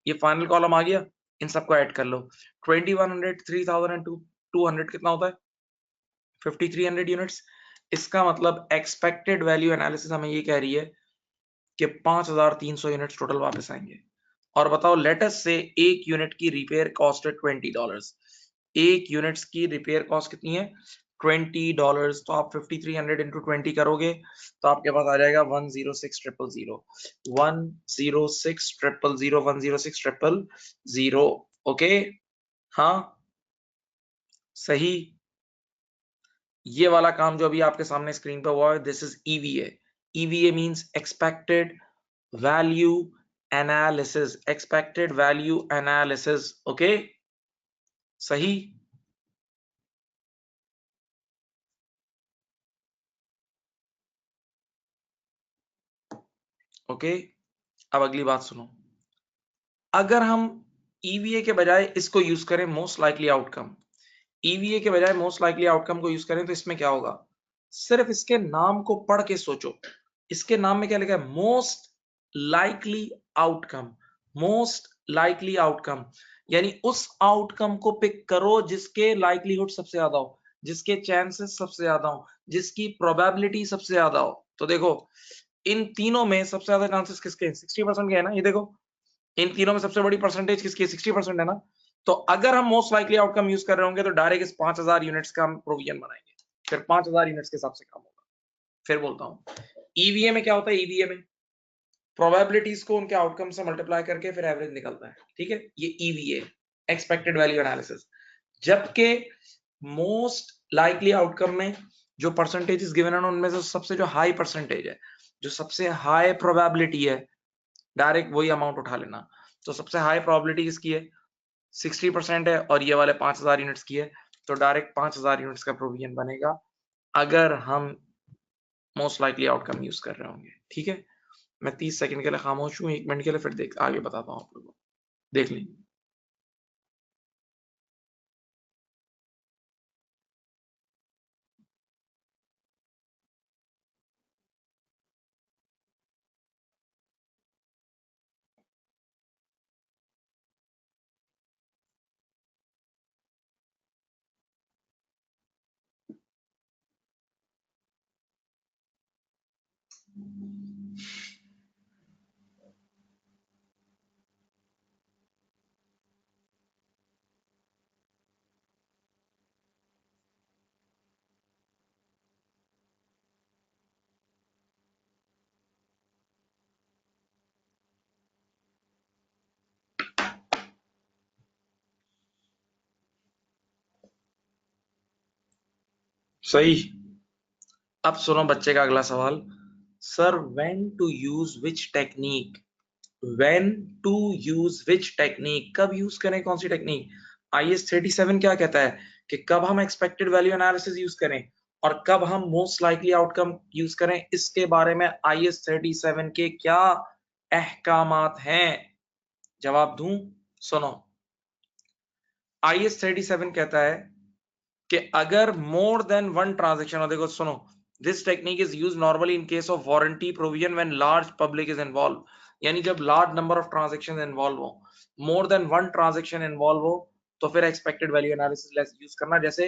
ये फाइनल कॉलम आ गया, इन सबको ऐड कर लो। 2,100, 3,000 एंड 200 कितना होता है? 5,300 यूनिट्स। इसका मतलब एक्सपेक्टेड वैल्यू एनालिसिस हमें ये कह रही है कि 5,300 यूनिट्स टोटल वापस आएंगे। और बताओ, लेटस से एक यूनिट की रिपेयर कॉस्ट है $20। एक यूनिट्स की रिपेयर कॉस्ट कितनी है? $20। तो आप 5,300 इंटू 20 करोगे तो आपके पास आ जाएगा 106,000, 106,000, 106,000। ओके, हाँ सही। ये वाला काम जो अभी आपके सामने स्क्रीन पे हुआ है, this is EVA. EVA means expected value analysis, expected value analysis. Okay, सही। ओके, अब अगली बात सुनो। अगर हम ईवीए के बजाय इसको यूज करें, मोस्ट लाइकली आउटकम, ईवीए के बजाय मोस्ट लाइकली आउटकम को यूज करें, तो इसमें क्या होगा? सिर्फ इसके नाम को पढ़ के सोचो। इसके नाम में क्या लिखा है? Most likely outcome. Most likely outcome यानी उस आउटकम को पिक करो जिसके लाइकलीहुड सबसे ज्यादा हो, जिसके चांसेस सबसे ज्यादा हो, जिसकी प्रोबेबिलिटी सबसे ज्यादा हो। तो देखो, इन तीनों में सबसे ज्यादा चांसेस किसके हैं? 60% के है ना। ये देखो, इन तीनों में सबसे बड़ी परसेंटेज किसकी है? 60% है ना। तो अगर हम मोस्ट लाइकली आउटकम यूज कर रहे होंगे तो डायरेक्ट इस 5,000 यूनिट्स का हम प्रोविजन बनाएंगे, फिर 5,000 यूनिट्स के हिसाब से काम होगा। फिर बोलता हूं, ईवीए में क्या होता है? ईवीए में प्रोबेबिलिटीज को उनके आउटकम से मल्टीप्लाई करके फिर एवरेज निकलता है। ठीक है, ये ईवीए, एक्सपेक्टेड वैल्यू एनालिसिस। जबकि मोस्ट लाइकली आउटकम में जो परसेंटेजेस गिवन है उनमें से सबसे जो हाई परसेंटेज है, जो सबसे हाई प्रोबेबिलिटी है, डायरेक्ट वही अमाउंट उठा लेना। तो सबसे हाई प्रोबेबिलिटी किसकी है? 60% है, और ये वाले 5,000 यूनिट्स की है। तो डायरेक्ट 5,000 यूनिट्स का प्रोविजन बनेगा अगर हम मोस्ट लाइकली आउटकम यूज कर रहे होंगे। ठीक है, मैं 30 सेकंड के लिए खामोश हूँ, 1 मिनट के लिए, फिर देख आगे बताता हूँ आप लोगों को, देख लेंगे। सही। अब सुनो बच्चे का अगला सवाल। Sir when to use which technique, when to use which technique, कब यूज करें कौन सी टेक्निक। IS 37 क्या कहता है कि कब हम एक्सपेक्टेड वैल्यू एनालिसिस यूज करें और कब हम मोस्ट लाइकली आउटकम यूज करें, इसके बारे में IS 37 के क्या अहकामात हैं। जवाब दूं, सुनो। IS 37 कहता है कि अगर मोर देन वन ट्रांजेक्शन, देखो सुनो, this technique is use normally in case of warranty provision when large public is involve, यानी जब large number of transaction involve हो, more than one transaction involve हो, तो फिर एक्सपेक्टेड वैल्यू एनालिसिस यूज करना। जैसे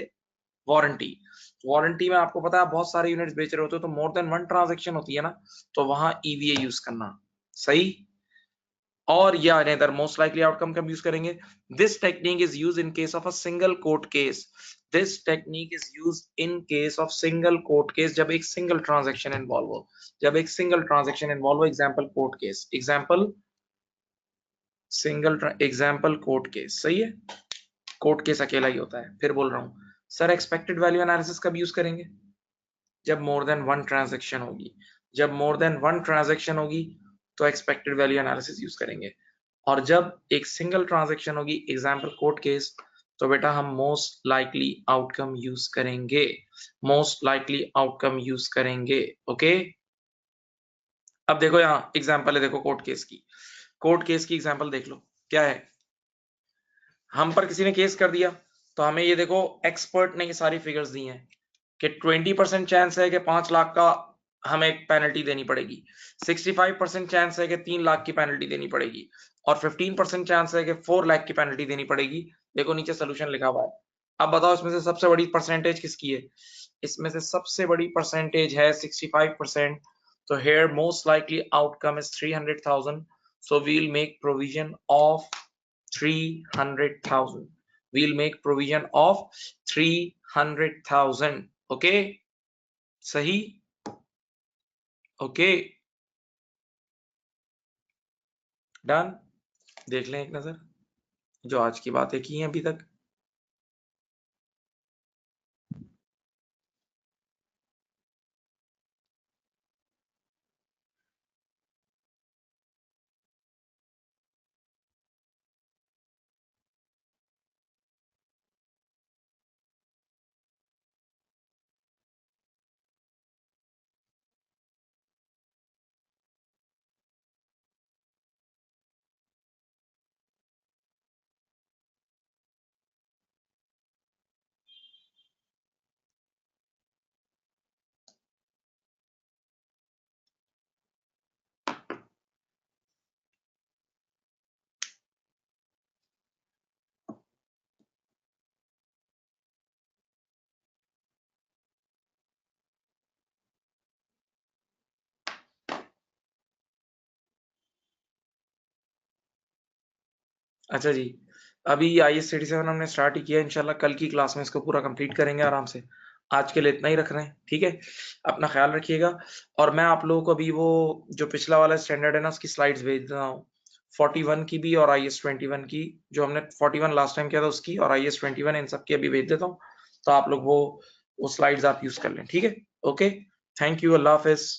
वारंटी, वारंटी में आपको पता है आप बहुत सारे यूनिट्स बेच रहे होते हो तो मोर देन वन ट्रांजेक्शन होती है ना, तो वहां EVA यूज करना। सही। और या अनदर मोस्ट लाइकली आउटकम कब यूज करेंगे। This technique is use in case of a single court case, this technique is use in case of single court case, जब एक सिंगल ट्रांजैक्शन इन्वॉल्व हो, जब एक सिंगल ट्रांजैक्शन इन्वॉल्व हो। Example court case, example single, example court case. सही है, court case अकेला ही होता है। फिर बोल रहा हूं सर एक्सपेक्टेड वैल्यू एनालिसिस कब यूज करेंगे, जब मोर देन वन ट्रांजैक्शन होगी, जब मोर देन वन ट्रांजैक्शन होगी तो एक्सपेक्टेड वैल्यू एनालिसिस यूज करेंगे। और जब एक सिंगल ट्रांजैक्शन होगी, एग्जांपल कोर्ट केस, तो बेटा हम मोस्ट लाइकली आउटकम यूज करेंगे, मोस्ट लाइकली आउटकम यूज करेंगे। ओके। अब देखो यहां एग्जांपल है, देखो कोर्ट केस की, कोर्ट केस की एग्जांपल देख लो क्या है। हम पर किसी ने केस कर दिया, तो हमें ये देखो एक्सपर्ट ने ये सारी फिगर्स दी हैं कि 20% चांस है कि 5 लाख का हमें पेनल्टी देनी पड़ेगी, 65% चांस है कि 3 लाख की पेनल्टी देनी पड़ेगी, और 15% चांस है कि 4 लाख की पेनल्टी देनी पड़ेगी। देखो नीचे सोल्यूशन लिखा हुआ है। अब बताओ इसमें से सबसे बड़ी परसेंटेज किसकी है। इसमें से सबसे बड़ी परसेंटेज है 65%। तो here most likely outcome is 300,000, so we'll make provision of 300,000, we'll make provision of 300,000। Okay, सही। Okay, done. देख लें एक नजर जो आज की बातें की हैं अभी तक। अच्छा जी, अभी IS 37 हमने स्टार्ट ही किया, इंशाल्लाह कल की क्लास में इसको पूरा कंप्लीट करेंगे आराम से। आज के लिए इतना ही रख रहे हैं, ठीक है। अपना ख्याल रखिएगा। और मैं आप लोगों को अभी वो जो पिछला वाला स्टैंडर्ड है ना उसकी स्लाइड्स भेज रहा हूँ, 41 की भी और IS 21 की, जो हमने 41 लास्ट टाइम किया था उसकी, और IS 21 इन सब की अभी भेज देता हूँ। तो आप लोग वो स्लाइड्स आप यूज कर लें, ठीक है। Okay, thank you, Allah Hafiz.